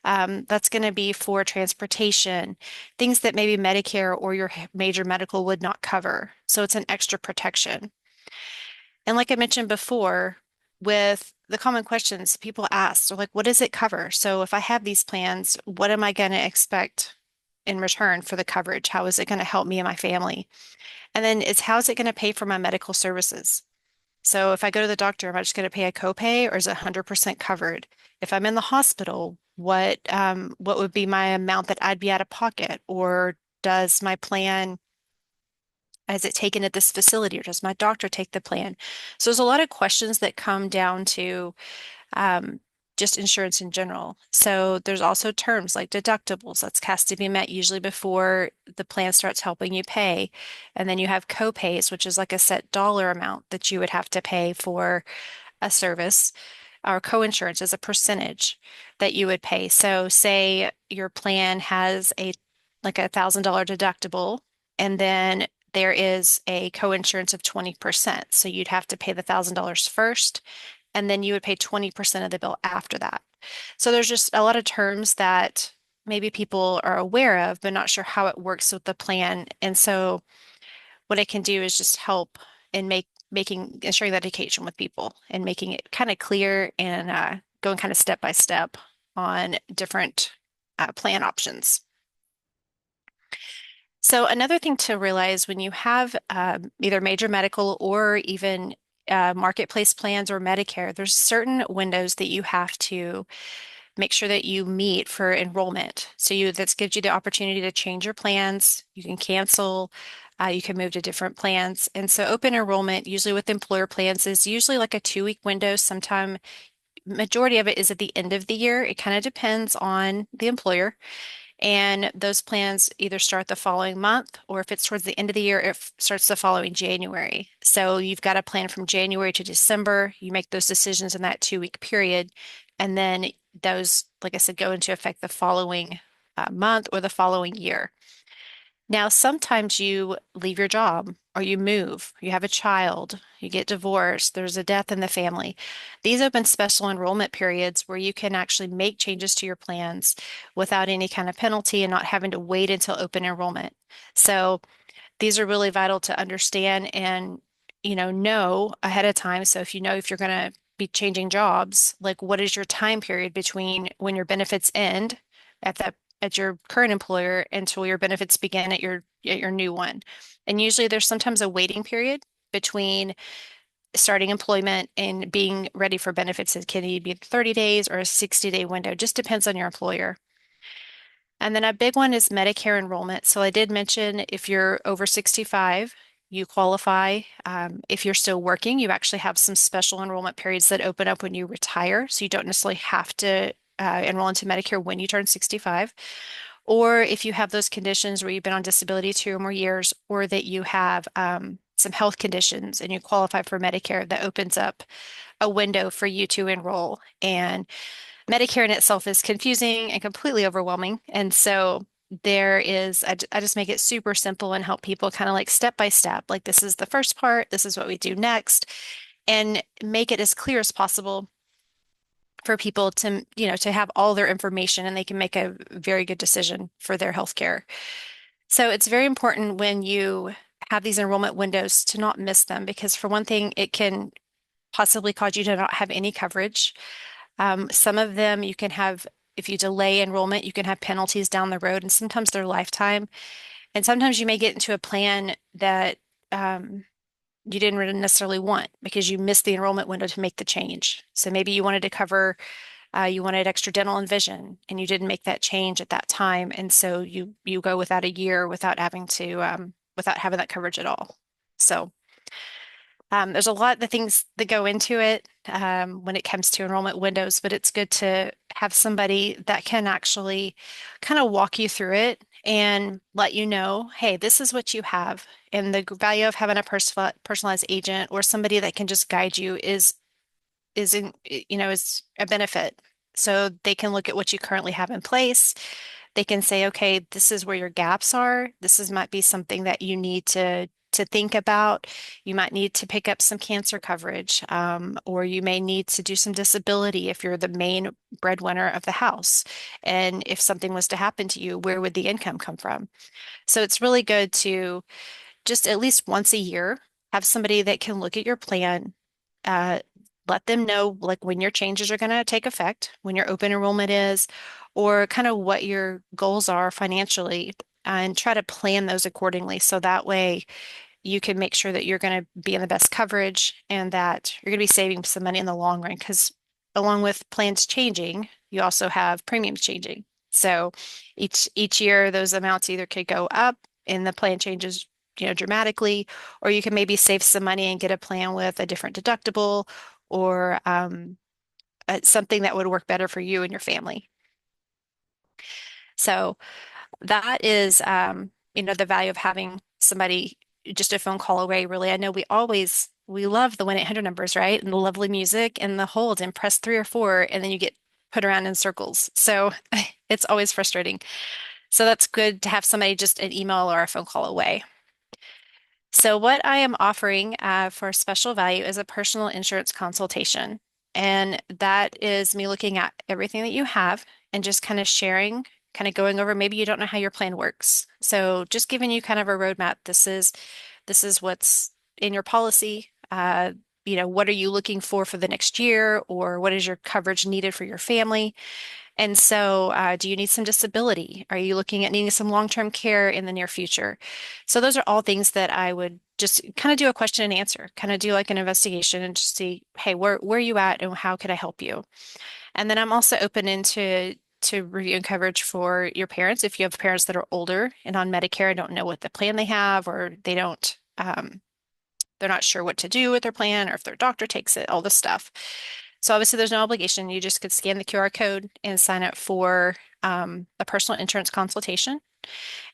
That's going to be for transportation, things that maybe Medicare or your major medical would not cover. So it's an extra protection. And like I mentioned before, with the common questions people ask, are like, what does it cover? So if I have these plans, what am I going to expect in return for the coverage? How is it going to help me and my family? And then it's how is it going to pay for my medical services? So if I go to the doctor, am I just going to pay a copay or is it 100% covered? If I'm in the hospital, what would be my amount that I'd be out of pocket? Or does my plan, is it taken at this facility or does my doctor take the plan? So there's a lot of questions that come down to um, just insurance in general. So there's also terms like deductibles that's has to be met usually before the plan starts helping you pay. And then you have copays, which is like a set dollar amount that you would have to pay for a service. Or coinsurance is a percentage that you would pay. So say your plan has a like $1,000 deductible, and then there is a coinsurance of 20%. So you'd have to pay the $1,000 first, and then you would pay 20% of the bill after that. So there's just a lot of terms that maybe people are aware of, but not sure how it works with the plan. And so what I can do is just help in making and sharing that education with people and making it kind of clear and going kind of step by step on different plan options. So another thing to realize when you have either major medical or even marketplace plans or Medicare, there's certain windows that you have to make sure that you meet for enrollment. So that gives you the opportunity to change your plans. You can cancel. You can move to different plans. And so open enrollment, usually with employer plans, is usually like a 2-week window. Sometime majority of it is at the end of the year. It kind of depends on the employer. And those plans either start the following month, or if it's towards the end of the year, it starts the following January. So you've got a plan from January to December. You make those decisions in that 2-week period. And then those, like I said, go into effect the following month or the following year. Now, sometimes you leave your job or you move, you have a child, you get divorced, there's a death in the family. These open special enrollment periods where you can actually make changes to your plans without any kind of penalty and not having to wait until open enrollment. So these are really vital to understand and, know ahead of time. So if you know if you're going to be changing jobs, like what is your time period between when your benefits end at your current employer until your benefits begin at your new one. And usually there's sometimes a waiting period between starting employment and being ready for benefits. It can either be 30 days or a 60-day window, just depends on your employer. And then a big one is Medicare enrollment. So I did mention if you're over 65, you qualify. If you're still working, you actually have some special enrollment periods that open up when you retire. So you don't necessarily have to enroll into Medicare when you turn 65. Or if you have those conditions where you've been on disability 2 or more years, or that you have some health conditions and you qualify for Medicare, that opens up a window for you to enroll. And Medicare in itself is confusing and completely overwhelming. And so I just make it super simple and help people kind of like step by step. Like this is the first part, this is what we do next, and make it as clear as possible for people to have all their information and they can make a very good decision for their healthcare. So it's very important when you have these enrollment windows to not miss them because for one thing, it can possibly cause you to not have any coverage. Some of them you can have, if you delay enrollment, you can have penalties down the road, and sometimes they're lifetime. And sometimes you may get into a plan that you didn't really necessarily want because you missed the enrollment window to make the change. So maybe you wanted to cover, you wanted extra dental and vision, and you didn't make that change at that time, and so you go without a year without having that coverage at all. So. There's a lot of things that go into it when it comes to enrollment windows, but it's good to have somebody that can actually kind of walk you through it and let you know, hey, this is what you have. And the value of having a personalized agent or somebody that can just guide you is a benefit. So they can look at what you currently have in place. they can say, okay, this is where your gaps are. Might be something that you need to think about. You might need to pick up some cancer coverage, or you may need to do some disability if you're the main breadwinner of the house. And if something was to happen to you, where would the income come from? So it's really good to just at least once a year have somebody that can look at your plan, uh, let them know like when your changes are going to take effect, when your open enrollment is, or kind of what your goals are financially, and try to plan those accordingly. So that way you can make sure that you're going to be in the best coverage and that you're going to be saving some money in the long run. Because along with plans changing, you also have premiums changing. So each year, those amounts either could go up and the plan changes, dramatically, or you can maybe save some money and get a plan with a different deductible or something that would work better for you and your family. So that is, the value of having somebody just a phone call away, really. I know we love the 1-800 numbers, right? And the lovely music and the hold and press 3 or 4, and then you get put around in circles. So it's always frustrating. So that's good to have somebody just an email or a phone call away. So what I am offering for special value is a personal insurance consultation. And that is me looking at everything that you have and just kind of sharing, kind of going over, maybe you don't know how your plan works. So just giving you kind of a roadmap. This is what's in your policy. What are you looking for the next year, or what is your coverage needed for your family? And so, do you need some disability? Are you looking at needing some long-term care in the near future? So those are all things that I would just kind of do a question and answer, kind of do like an investigation and just see, hey, where are you at and how could I help you? And then I'm also open into to reviewing coverage for your parents. If you have parents that are older and on Medicare, don't know what the plan they have, or they're not sure what to do with their plan or if their doctor takes it, all this stuff. So obviously there's no obligation. You just could scan the QR code and sign up for a personal insurance consultation.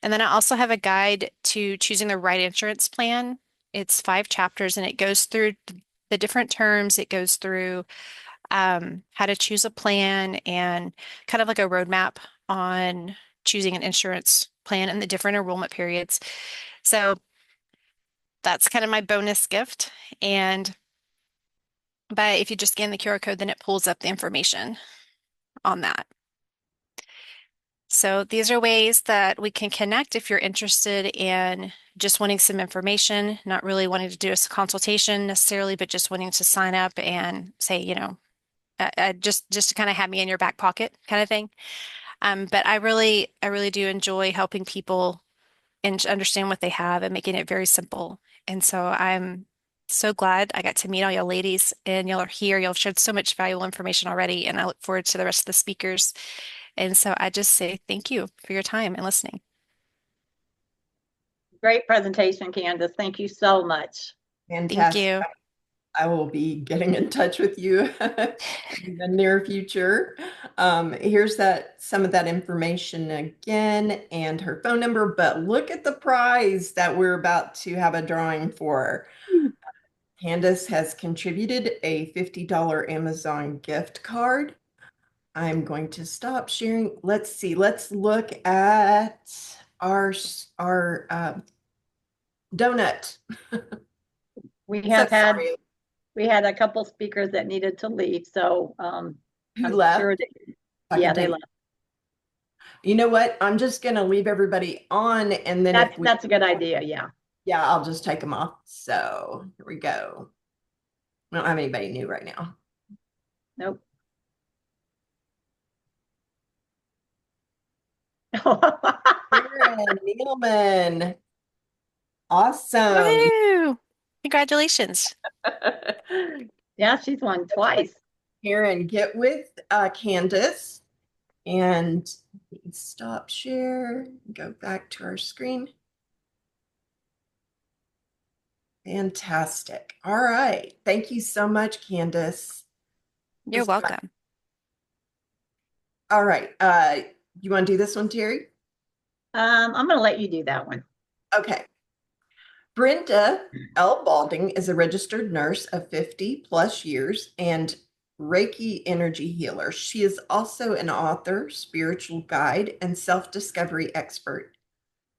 And then I also have a guide to choosing the right insurance plan. It's 5 chapters and it goes through the different terms. It goes through how to choose a plan and kind of like a roadmap on choosing an insurance plan and the different enrollment periods. So that's kind of my bonus gift. But if you just scan the QR code, then it pulls up the information on that. So these are ways that we can connect if you're interested in just wanting some information, not really wanting to do a consultation necessarily, but just wanting to sign up and say, just to kind of have me in your back pocket kind of thing. But I really do enjoy helping people and understand what they have and making it very simple. And so I'm so glad I got to meet all y'all ladies and y'all are here. Y'all have shared so much valuable information already, and I look forward to the rest of the speakers. And so I just say thank you for your time and listening. Great presentation, Candace. Thank you so much. Thank Fantastic. you. I will be getting in touch with you in the near future. Here's some of that information again and her phone number, but look at the prize that we're about to have a drawing for. Candace has contributed a $50 Amazon gift card. I'm going to stop sharing. Let's see. Let's look at our donut. We So have had sorry. we had a couple speakers that needed to leave, so Who I'm left? sure they left. You know what? I'm just going to leave everybody on, and then That's a good idea. Yeah. Yeah, I'll just take them off. So here we go. I don't have anybody new right now. Nope. Karen Nealman. Awesome. Woo! Congratulations. Yeah, she's won twice. Karen, get with Candace and stop share. Go back to our screen. Fantastic. All right. Thank you so much, Candace. You're welcome. All right. You want to do this one, Terry? I'm going to let you do that one. Okay. Brenda L. Balding is a registered nurse of 50 plus years and Reiki energy healer. She is also an author, spiritual guide, and self-discovery expert.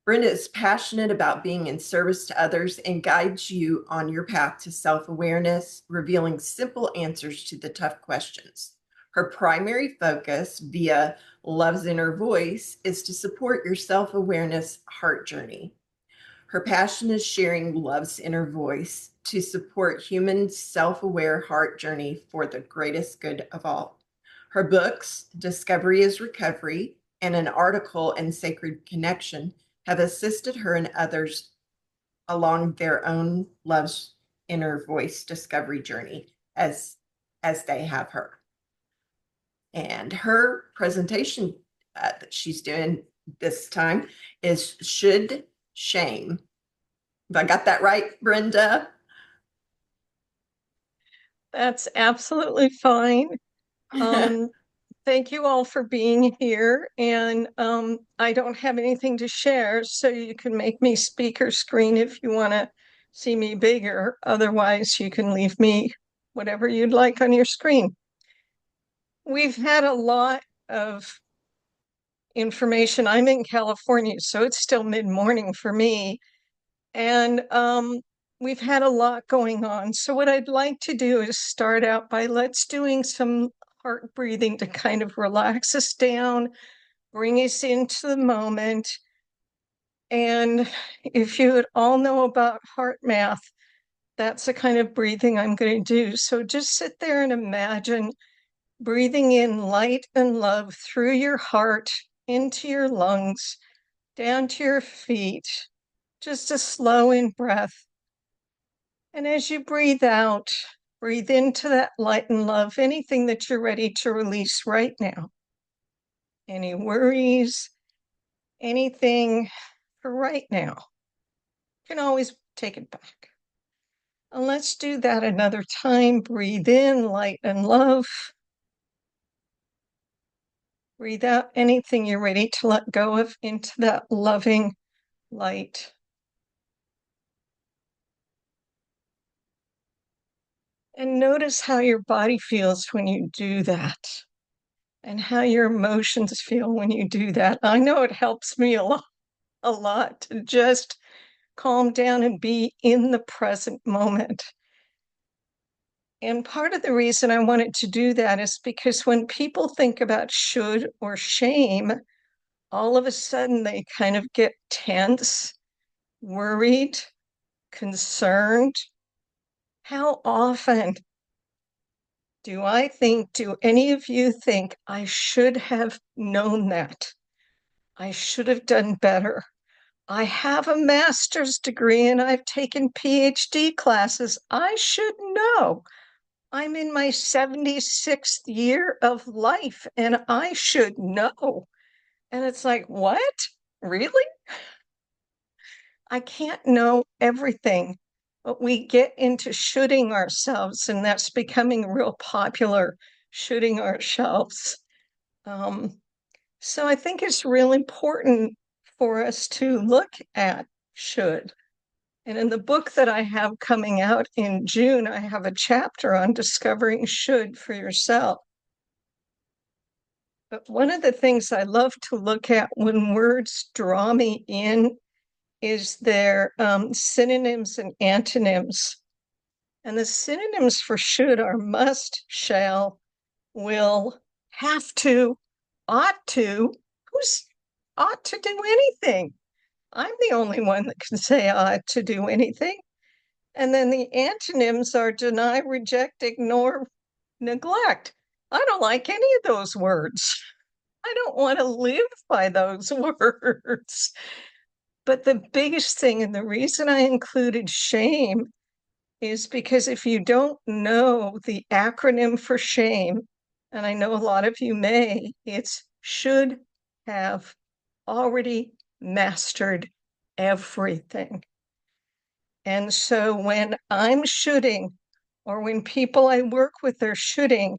Brenda is passionate about being in service to others and guides you on your path to self-awareness, revealing simple answers to the tough questions. Her primary focus via Love's Inner Voice is to support your self-awareness heart journey. Her passion is sharing Love's Inner Voice to support human self-aware heart journey for the greatest good of all. Her books, Discovery is Recovery, and an article in Sacred Connection have assisted her and others along their own Love's Inner Voice discovery journey as they have her. And her presentation that she's doing this time is Should Shame. Have I got that right, Brenda? That's absolutely fine. Thank you all for being here. And I don't have anything to share, so you can make me speaker screen if you want to see me bigger. Otherwise, you can leave me whatever you'd like on your screen. We've had a lot of information. I'm in California, so it's still mid-morning for me. And we've had a lot going on. So what I'd like to do is start out by let's doing some heart breathing to kind of relax us down, bring us into the moment. And if you would all know about heart math, that's the kind of breathing I'm going to do. So just sit there and imagine breathing in light and love through your heart, into your lungs, down to your feet, just a slow in breath. And as you breathe out, breathe into that light and love, anything that you're ready to release right now. Any worries, anything for right now. You can always take it back. And let's do that another time. Breathe in light and love. Breathe out anything you're ready to let go of into that loving light. And notice how your body feels when you do that, and how your emotions feel when you do that. I know it helps me a lot to just calm down and be in the present moment. And part of the reason I wanted to do that is because when people think about should or shame, all of a sudden they kind of get tense, worried, concerned. How often do any of you think, I should have known that? I should have done better. I have a master's degree and I've taken PhD classes. I should know. I'm in my 76th year of life and I should know. And it's like, what? Really? I can't know everything, but we get into shoulding ourselves, and that's becoming real popular, shoulding ourselves. So I think it's real important for us to look at should. And in the book that I have coming out in June, I have a chapter on discovering should for yourself. But one of the things I love to look at when words draw me in is their synonyms and antonyms. And the synonyms for should are must, shall, will, have to, ought to. Who's ought to do anything? I'm the only one that can say ought to do anything. And then the antonyms are deny, reject, ignore, neglect. I don't like any of those words. I don't want to live by those words. But the biggest thing, and the reason I included shame, is because if you don't know the acronym for shame, and I know a lot of you may, it's should have already mastered everything. And so when I'm shoulding, or when people I work with are shoulding,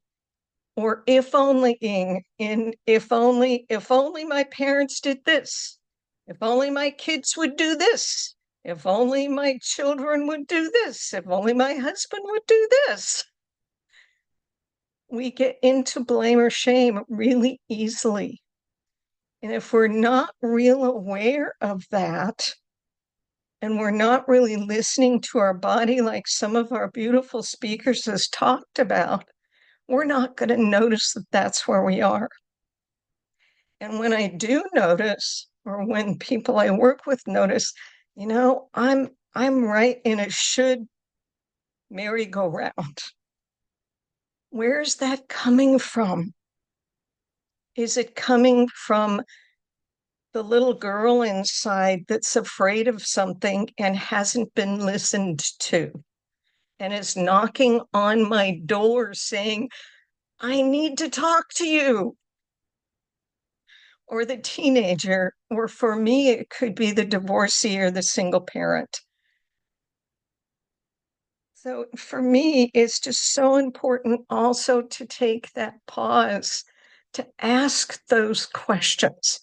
or if onlying, if only my parents did this, if only my kids would do this, if only my children would do this, if only my husband would do this. we get into blame or shame really easily. And if we're not real aware of that, and we're not really listening to our body like some of our beautiful speakers has talked about, we're not going to notice that that's where we are. And when I do notice, or when people I work with notice, I'm right in a should merry-go-round. Where's that coming from? Is it coming from the little girl inside that's afraid of something and hasn't been listened to and is knocking on my door saying, I need to talk to you? Or the teenager, or for me, it could be the divorcee or the single parent. So for me, it's just so important also to take that pause to ask those questions.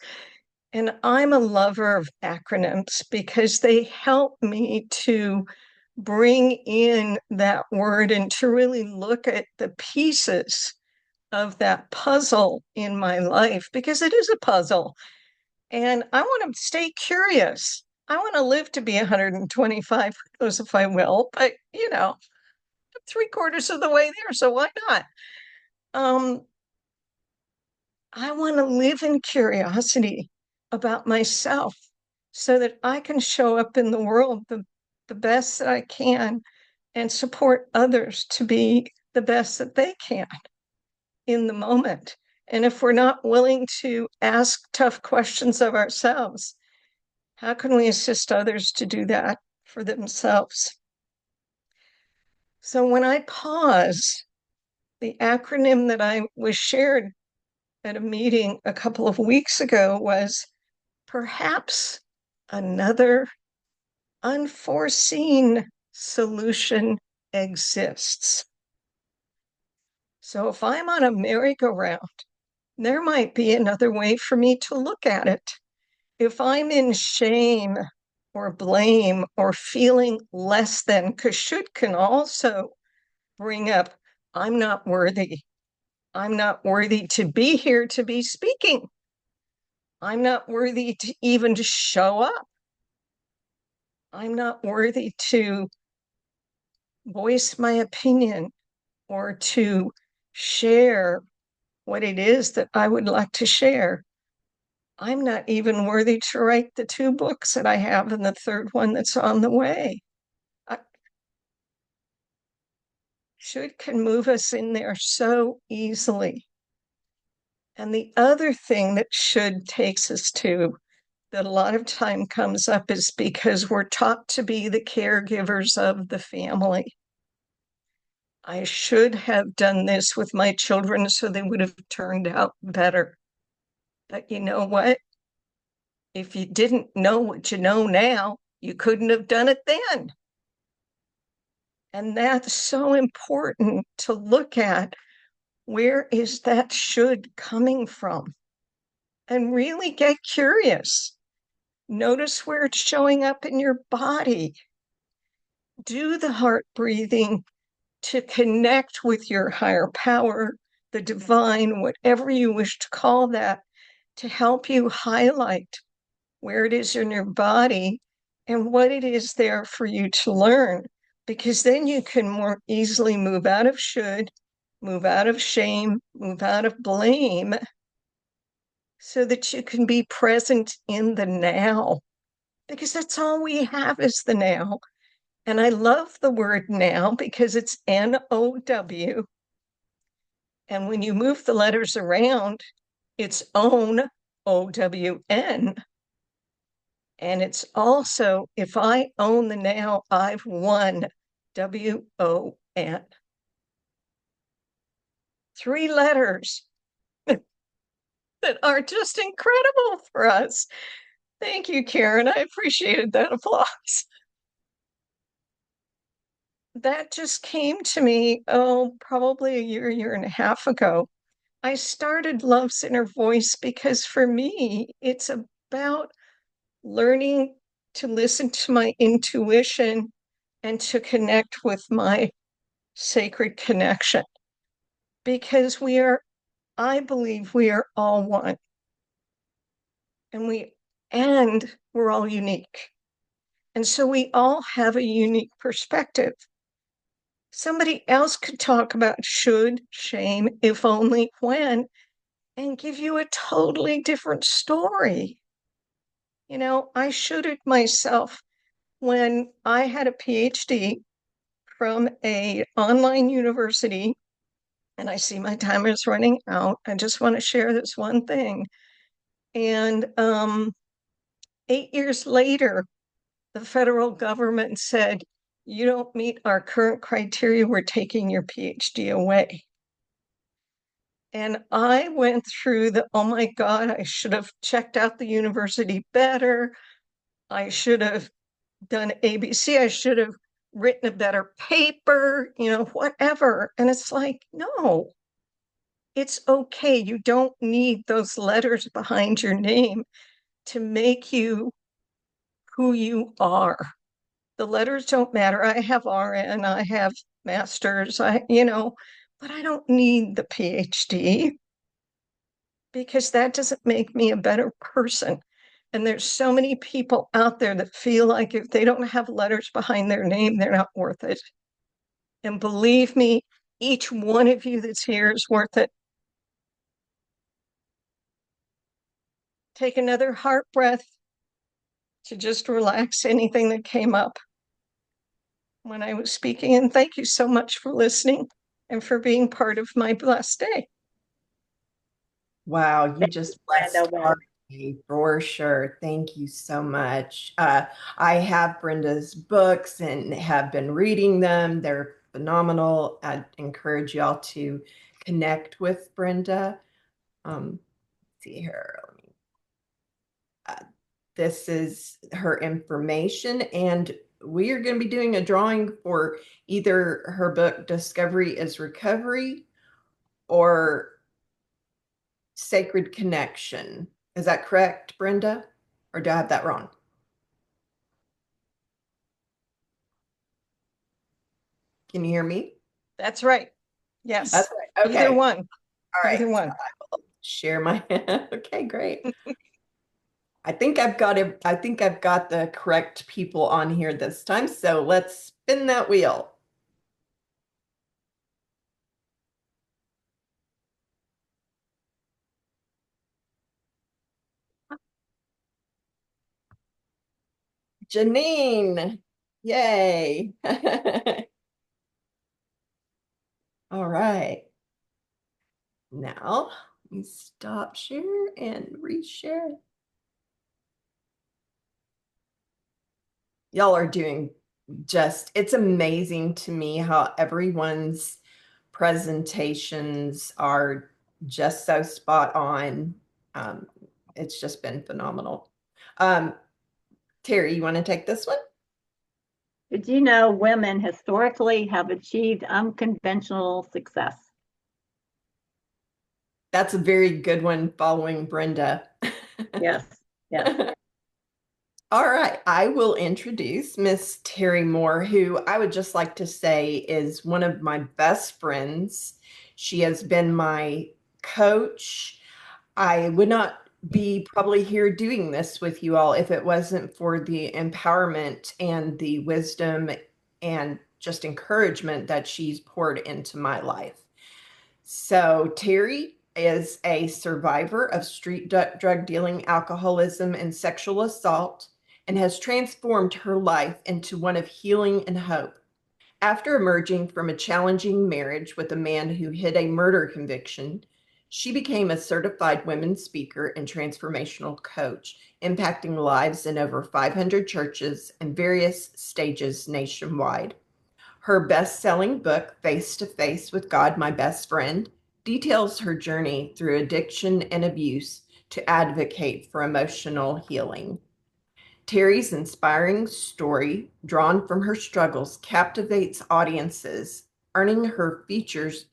And I'm a lover of acronyms because they help me to bring in that word and to really look at the pieces of that puzzle in my life, because it is a puzzle. And I want to stay curious. I want to live to be 125, who knows if I will, but I'm 3/4 of the way there, so why not? I want to live in curiosity about myself so that I can show up in the world the best that I can and support others to be the best that they can in the moment. And if we're not willing to ask tough questions of ourselves, how can we assist others to do that for themselves? So when I pause, the acronym that I was shared at a meeting a couple of weeks ago was perhaps another unforeseen solution exists. So if I'm on a merry-go-round, there might be another way for me to look at it. If I'm in shame or blame or feeling less than, because should can also bring up, I'm not worthy. I'm not worthy to be here to be speaking. I'm not worthy to even show up. I'm not worthy to voice my opinion or to share what it is that I would like to share. I'm not even worthy to write the 2 books that I have and the 3rd one that's on the way. Should can move us in there so easily. And the other thing that should takes us to that a lot of time comes up is because we're taught to be the caregivers of the family. I should have done this with my children so they would have turned out better. But you know what? If you didn't know what you know now, you couldn't have done it then. And that's so important to look at. Where is that should coming from? And really get curious. Notice where it's showing up in your body. Do the heart breathing to connect with your higher power, the divine, whatever you wish to call that, to help you highlight where it is in your body and what it is there for you to learn. Because then you can more easily move out of should, move out of shame, move out of blame, so that you can be present in the now. Because that's all we have is the now. And I love the word now because it's N-O-W. And when you move the letters around, it's own, O-W-N. And it's also, if I own the now, I've won, W-O-N. 3 letters that are just incredible for us. Thank you, Karen. I appreciated that applause. That just came to me, probably a year and a half ago. I started Love Center Voice because for me, it's about learning to listen to my intuition and to connect with my sacred connection. because I believe we are all one, and we're all unique. And so we all have a unique perspective. Somebody else could talk about should, shame, if only, when, and give you a totally different story. I shoulded myself when I had a PhD from an online university, and I see my time is running out. I just want to share this one thing. And 8 years later, the federal government said, you don't meet our current criteria, we're taking your PhD away. And I went through oh my God, I should have checked out the university better. I should have done ABC. I should have written a better paper, whatever. And it's like, no, it's okay. You don't need those letters behind your name to make you who you are. The letters don't matter. I have RN, I have master's, but I don't need the PhD because that doesn't make me a better person. And there's so many people out there that feel like if they don't have letters behind their name, they're not worth it. And believe me, each one of you that's here is worth it. Take another heart breath to just relax anything that came up when I was speaking. And thank you so much for listening and for being part of my blessed day. Wow, you just blessed Brenda. our day for sure. Thank you so much. I have Brenda's books and have been reading them. They're phenomenal. I'd encourage y'all to connect with Brenda. Let's see here. This is her information, and we are going to be doing a drawing for either her book, Discovery is Recovery, or Sacred Connection. Is that correct, Brenda? Or do I have that wrong? Can you hear me? That's right. Yes. That's right. Okay. Either one. All right. Either one. So I will share my okay, great. I think I've got it. I think I've got the correct people on here this time. So let's spin that wheel. Jeannine, yay. All right. Now, let me stop share and reshare. Y'all are doing it's amazing to me how everyone's presentations are just so spot on. It's just been phenomenal. Terry, you want to take this one? Did you know women historically have achieved unconventional success? That's a very good one following Brenda. Yes, yes. All right, I will introduce Miss Terry Moore, who I would just like to say is one of my best friends. She has been my coach. I would not be probably here doing this with you all if it wasn't for the empowerment and the wisdom and just encouragement that she's poured into my life. So Terry is a survivor of street drug dealing, alcoholism, and sexual assault, and has transformed her life into one of healing and hope. After emerging from a challenging marriage with a man who hid a murder conviction, she became a certified women's speaker and transformational coach, impacting lives in over 500 churches and various stages nationwide. Her best-selling book, Face to Face with God, My Best Friend, details her journey through addiction and abuse to advocate for emotional healing. Terry's inspiring story, drawn from her struggles, captivates audiences, earning her features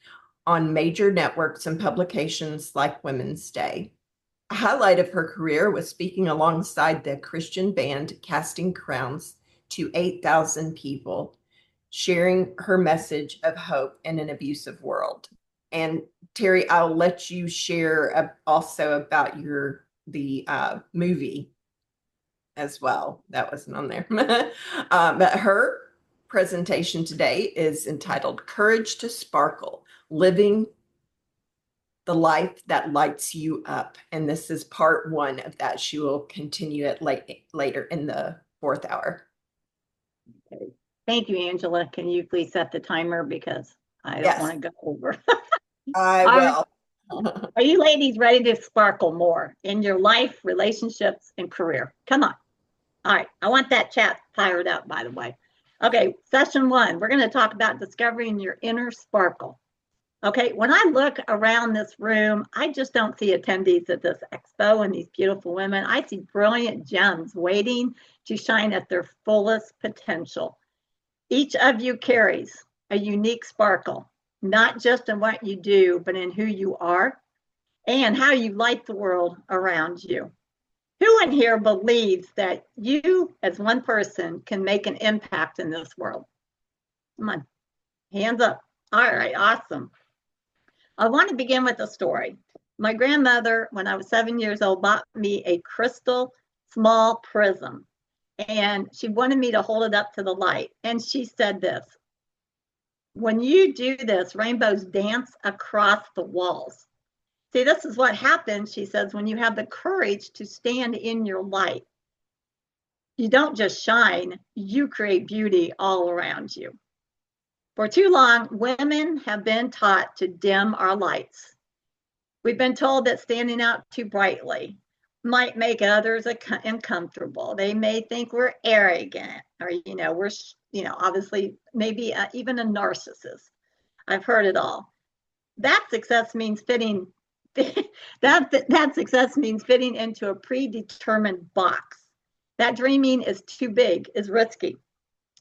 on major networks and publications like Women's Day. A highlight of her career was speaking alongside the Christian band Casting Crowns to 8,000 people, sharing her message of hope in an abusive world. And Terry, I'll let you share also about the movie as well. That wasn't on there. But her presentation today is entitled Courage to Sparkle, Living the Life That Lights You Up. And this is part 1 of that. She will continue it later in the 4th hour. Okay. Thank you, Angela. Can you please set the timer because I don't want to go over. I will. Are you ladies ready to sparkle more in your life, relationships, and career? Come on. All right. I want that chat fired up, by the way. Okay. Session 1, we're going to talk about discovering your inner sparkle. Okay. When I look around this room, I just don't see attendees at this expo and these beautiful women. I see brilliant gems waiting to shine at their fullest potential. Each of you carries a unique sparkle, not just in what you do, but in who you are and how you light the world around you. Who in here believes that you as one person can make an impact in this world? Come on, hands up. All right, awesome. I want to begin with a story. My grandmother, when I was 7 years old, bought me a crystal small prism, and she wanted me to hold it up to the light. And she said this, when you do this, rainbows dance across the walls. See, this is what happens, she says, when you have the courage to stand in your light. You don't just shine, you create beauty all around you. For too long, women have been taught to dim our lights. We've been told that standing out too brightly might make others uncomfortable. They may think we're arrogant or, we're, obviously maybe even a narcissist. I've heard it all. That success means fitting that success means fitting into a predetermined box. That dreaming is too big, is risky,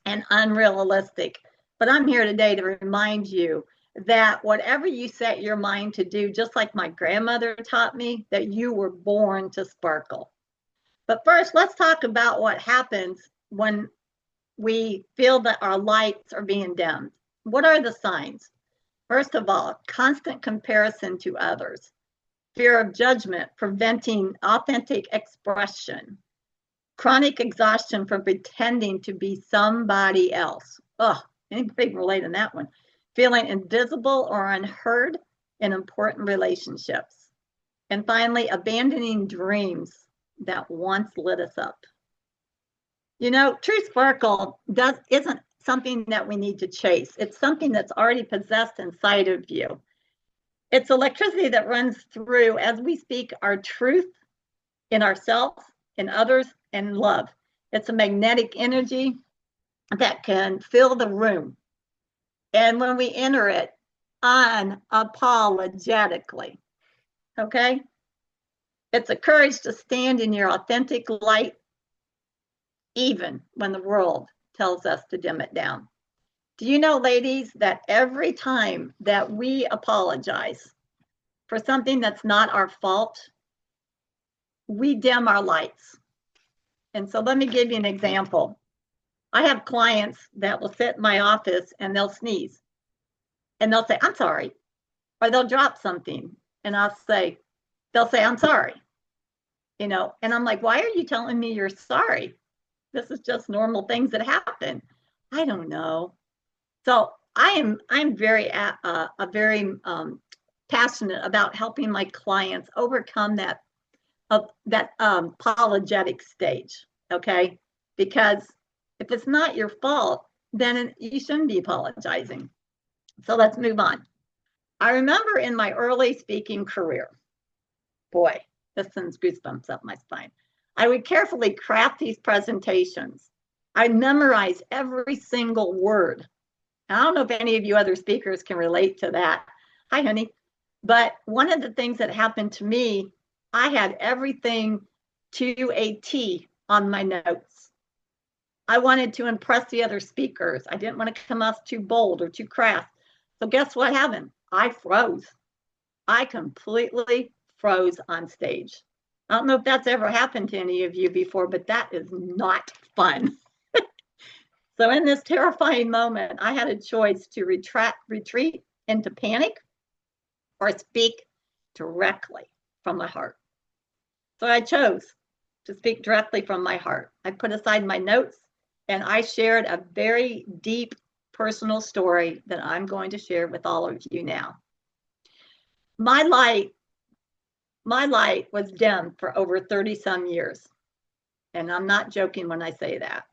and unrealistic. But I'm here today to remind you that whatever you set your mind to do, just like my grandmother taught me, that you were born to sparkle. But first, let's talk about what happens when we feel that our lights are being dimmed. What are the signs? First of all, constant comparison to others, fear of judgment, preventing authentic expression, chronic exhaustion from pretending to be somebody else. Oh, anybody relate in that one? Feeling invisible or unheard in important relationships. And finally, abandoning dreams that once lit us up. True sparkle isn't something that we need to chase. It's something that's already possessed inside of you. It's electricity that runs through as we speak our truth in ourselves, in others, and in love. It's a magnetic energy that can fill the room. And when we enter it unapologetically, okay? It's a courage to stand in your authentic light, even when the world tells us to dim it down. Do you know, ladies, that every time that we apologize for something that's not our fault, we dim our lights? And so let me give you an example. I have clients that will sit in my office and they'll sneeze and they'll say, I'm sorry, or they'll drop something and they'll say, I'm sorry, and I'm like, why are you telling me you're sorry? This is just normal things that happen. I don't know. So I'm very passionate about helping my clients overcome that apologetic stage, okay? Because if it's not your fault, then you shouldn't be apologizing. So let's move on. I remember in my early speaking career, boy, this sends goosebumps up my spine. I would carefully craft these presentations. I memorized every single word. I don't know if any of you other speakers can relate to that. Hi, honey. But one of the things that happened to me, I had everything to a T on my notes. I wanted to impress the other speakers. I didn't want to come off too bold or too crass. So guess what happened? I froze. I completely froze on stage. I don't know if that's ever happened to any of you before, but that is not fun. So in this terrifying moment, I had a choice to retreat into panic or speak directly from my heart. So I chose to speak directly from my heart. I put aside my notes and I shared a very deep personal story that I'm going to share with all of you now. My light was dim for over 30 some years. And I'm not joking when I say that.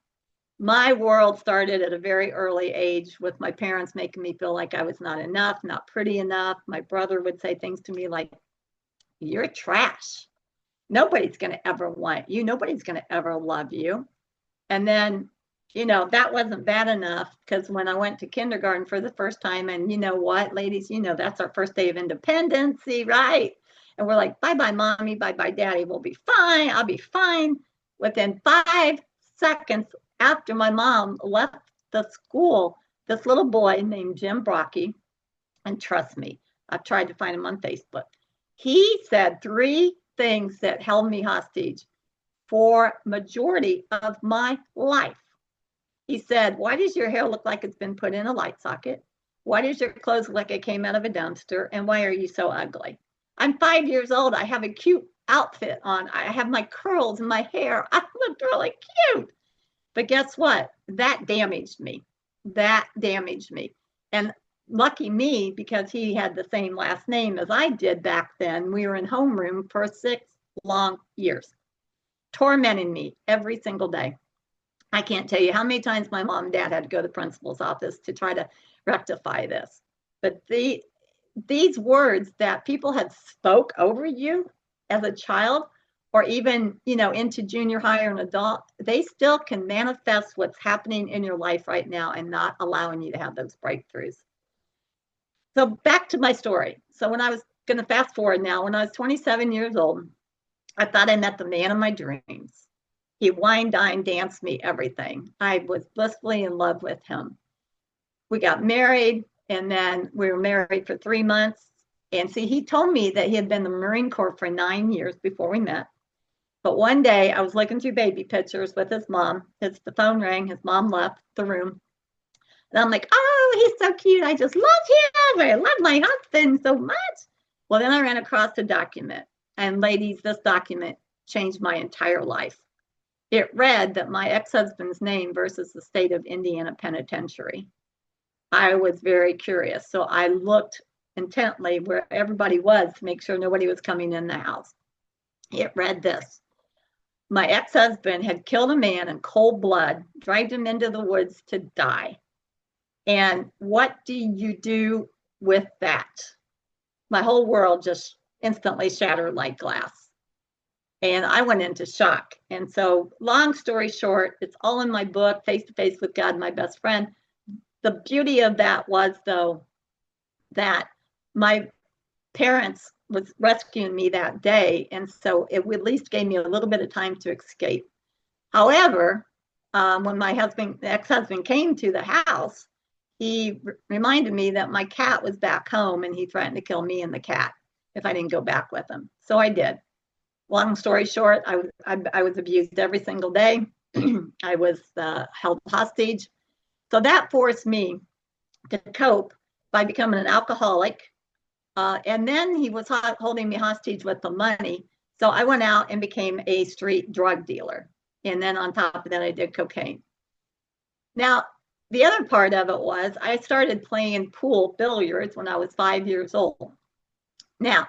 My world started at a very early age with my parents making me feel like I was not enough, not pretty enough. My brother would say things to me like, "You're trash. Nobody's going to ever want you. Nobody's going to ever love you." And then, that wasn't bad enough, because when I went to kindergarten for the first time, and you know what, ladies, that's our first day of independence, right? And we're like, bye-bye, mommy, bye-bye, daddy. We'll be fine. I'll be fine. Within 5 seconds after my mom left the school, this little boy named Jim Brocky, and trust me, I've tried to find him on Facebook. He said 3 things that held me hostage for majority of my life. He said, "Why does your hair look like it's been put in a light socket? Why does your clothes look like it came out of a dumpster? And why are you so ugly?" I'm 5 years old. I have a cute outfit on. I have my curls and my hair. I look really cute. But guess what? That damaged me. And lucky me, because he had the same last name as I did back then, we were in homeroom for 6 long years, tormenting me every single day. I can't tell you how many times my mom and dad had to go to the principal's office to try to rectify this. But these words that people had spoke over you as a child, or even, into junior high or an adult, they still can manifest what's happening in your life right now and not allowing you to have those breakthroughs. So back to my story. So when I was going to fast forward now, when I was 27 years old, I thought I met the man of my dreams. He wine, dined, danced me, everything. I was blissfully in love with him. We got married, and then we were married for 3 months. And see, he told me that he had been in the Marine Corps for 9 years before we met. But one day I was looking through baby pictures with his mom. The phone rang. His mom left the room. And I'm like, "Oh, he's so cute. I just love him. I love my husband so much." Well, then I ran across a document. And ladies, this document changed my entire life. It read that my ex-husband's name versus the state of Indiana penitentiary. I was very curious. So I looked intently where everybody was to make sure nobody was coming in the house. It read this: "My ex-husband had killed a man in cold blood, dragged him into the woods to die. And what do you do with that?" My whole world just instantly shattered like glass. And I went into shock. And so, long story short, it's all in my book, Face to Face with God, My Best Friend. The beauty of that was, though, that my parents was rescuing me that day. And so it at least gave me a little bit of time to escape. However, when my ex-husband came to the house, he reminded me that my cat was back home, and he threatened to kill me and the cat if I didn't go back with him. So I did. Long story short, I was abused every single day. I was held hostage. So that forced me to cope by becoming an alcoholic. And then he was holding me hostage with the money. So I went out and became a street drug dealer. And then on top of that, I did cocaine. Now, the other part of it was I started playing pool billiards when I was 5 years old. Now,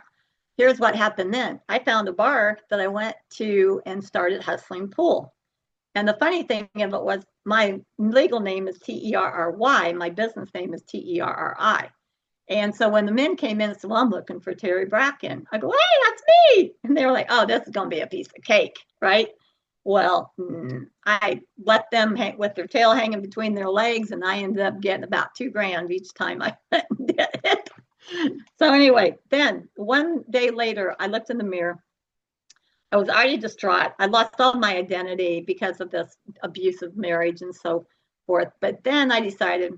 here's what happened then. I found a bar that I went to and started hustling pool. And the funny thing of it was, my legal name is Terry. My business name is Terri. And so when the men came in and said, "Well, I'm looking for Terry Bracken," I go, "Hey, that's me." And they were like, "Oh, this is going to be a piece of cake, right?" Well, I let them hang with their tail hanging between their legs, and I ended up getting about $2,000 each time I did it. So anyway, then one day later, I looked in the mirror. I was already distraught. I lost all my identity because of this abusive marriage and so forth. But then I decided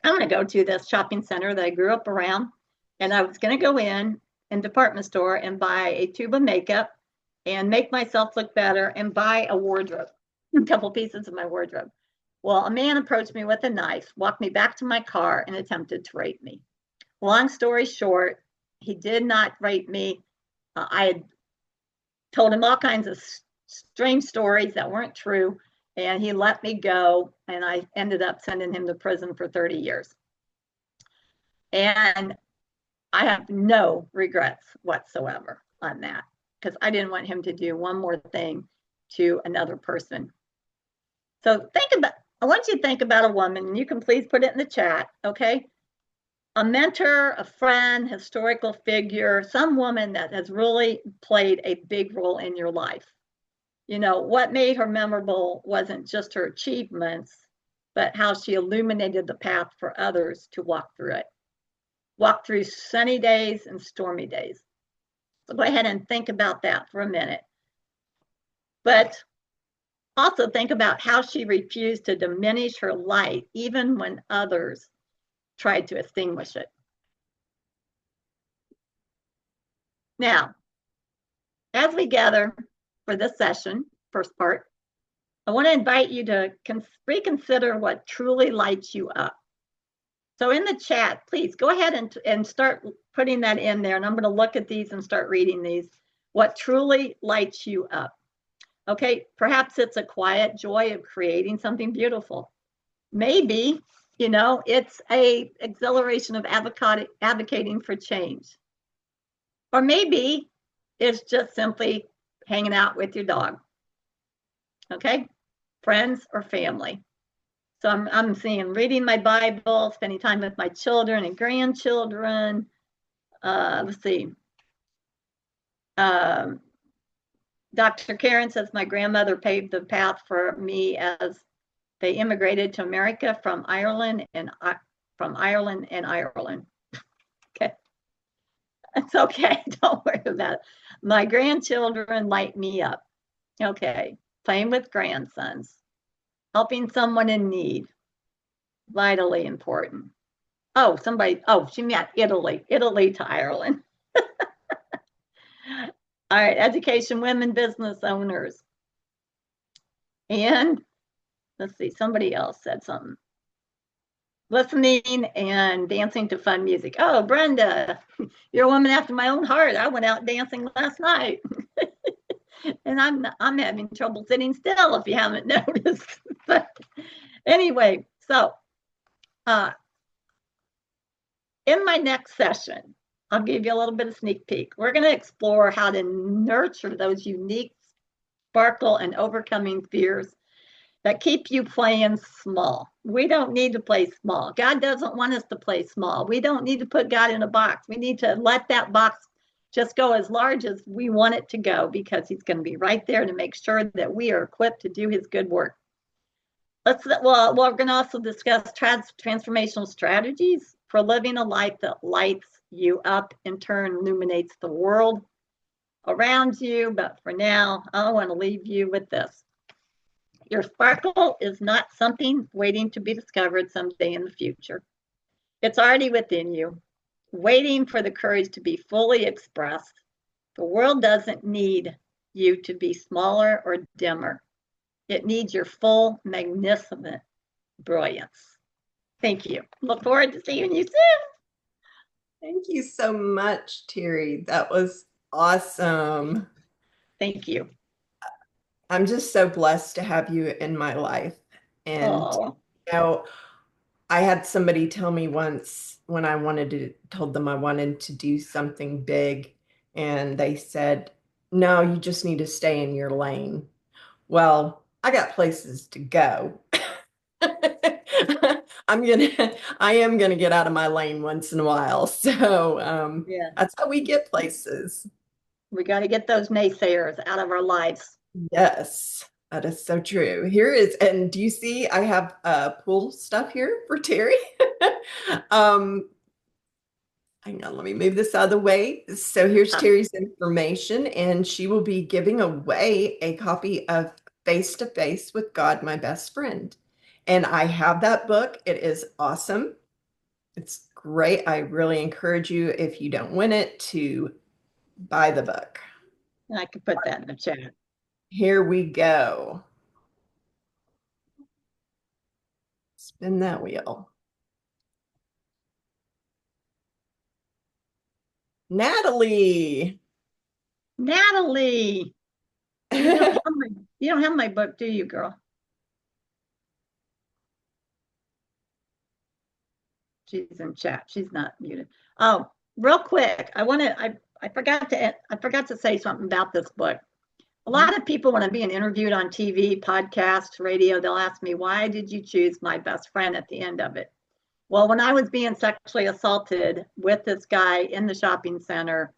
I'm going to go to this shopping center that I grew up around, and I was going to go in department store and buy a tube of makeup and make myself look better and buy a wardrobe, a couple pieces of my wardrobe. Well, a man approached me with a knife, walked me back to my car, and attempted to rape me. Long story short, He did not rape me. I had told him all kinds of strange stories that weren't true, and he let me go, and I ended up sending him to prison for 30 years. And I have no regrets whatsoever on that, because I didn't want him to do one more thing to another person. So I want you to think about a woman, and you can please put it in the chat, okay? A mentor, a friend, historical figure, some woman that has really played a big role in your life. You know, what made her memorable wasn't just her achievements, but how she illuminated the path for others to walk through it. Walk through sunny days and stormy days. So go ahead and think about that for a minute. But also think about how she refused to diminish her light, even when others tried to extinguish it. Now, as we gather for this session, first part, I want to invite you to reconsider what truly lights you up. So in the chat, please go ahead and start putting that in there. And I'm going to look at these and start reading these. What truly lights you up? Okay, perhaps it's a quiet joy of creating something beautiful. Maybe, you know, it's a exhilaration of advocating for change. Or maybe it's just simply hanging out with your dog. Okay, friends or family. So I'm seeing reading my Bible, spending time with my children and grandchildren. Let's see. Dr. Karen says my grandmother paved the path for me as they immigrated to America from Ireland and Ireland. Okay, it's okay. Don't worry about it. My grandchildren light me up. Okay, playing with grandsons, helping someone in need, vitally important. Oh, she meant Italy to Ireland. All right, education, women, business owners. And let's see, somebody else said something. Listening and dancing to fun music. Oh, Brenda, you're a woman after my own heart. I went out dancing last night. And I'm having trouble sitting still, if you haven't noticed. But anyway, so in my next session, I'll give you a little bit of sneak peek. We're going to explore how to nurture those unique sparkle and overcoming fears that keep you playing small. We don't need to play small. God doesn't want us to play small. We don't need to put God in a box. We need to let that box just go as large as we want it to go, because he's going to be right there to make sure that we are equipped to do his good work. We're going to also discuss transformational strategies for living a life that lights you up, in turn illuminates the world around you. But for now, I want to leave you with this. Your sparkle is not something waiting to be discovered someday in the future. It's already within you, waiting for the courage to be fully expressed. The world doesn't need you to be smaller or dimmer. It needs your full, magnificent brilliance. Thank you. Look forward to seeing you soon. Thank you so much, Terry. That was awesome. Thank you. I'm just so blessed to have you in my life. And you know, I had somebody tell me once when told them I wanted to do something big, and they said, no, you just need to stay in your lane. Well, I got places to go. I am gonna get out of my lane once in a while. So Yeah, that's how we get places. we got to get those naysayers out of our lives. Yes, that is so true. And do you see I have pool stuff here for Terry? Hang on, let me move this out of the way. So here's Terry's information, and she will be giving away a copy of Face to Face with God, My Best Friend. And I have that book. It is awesome. It's great. I really encourage you, if you don't win it, to buy the book. I could put that in the chat. Here we go. Spin that wheel. Natalie. Natalie, you don't have my book, do you, girl? She's in chat. She's not muted. Oh, real quick, I forgot to say something about this book. A lot of people, when I'm being interviewed on TV, podcasts, radio, they'll ask me, why did you choose My Best Friend at the end of it? Well, when I was being sexually assaulted with this guy in the shopping center,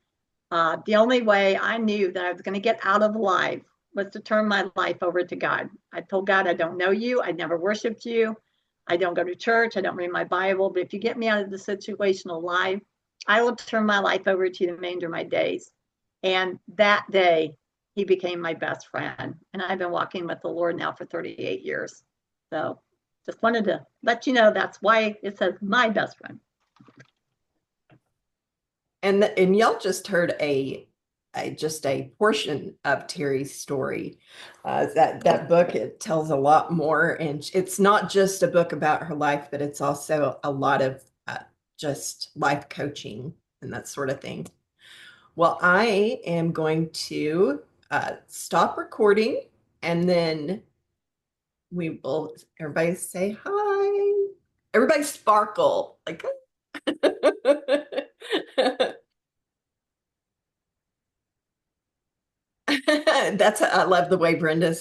the only way I knew that I was going to get out of life was to turn my life over to God. I told God, I don't know you. I never worshiped you. I don't go to church. I don't read my Bible. But if you get me out of the situation alive, I will turn my life over to you the remainder of my days. And that day, he became my best friend. And I've been walking with the Lord now for 38 years. So just wanted to let you know that's why it says my best friend. And y'all just heard just a portion of Terry's story. That book, it tells a lot more, and it's not just a book about her life, but it's also a lot of just life coaching and that sort of thing. Well, I am going to stop recording, and then we will, everybody say hi. Everybody sparkle like. I love the way Brenda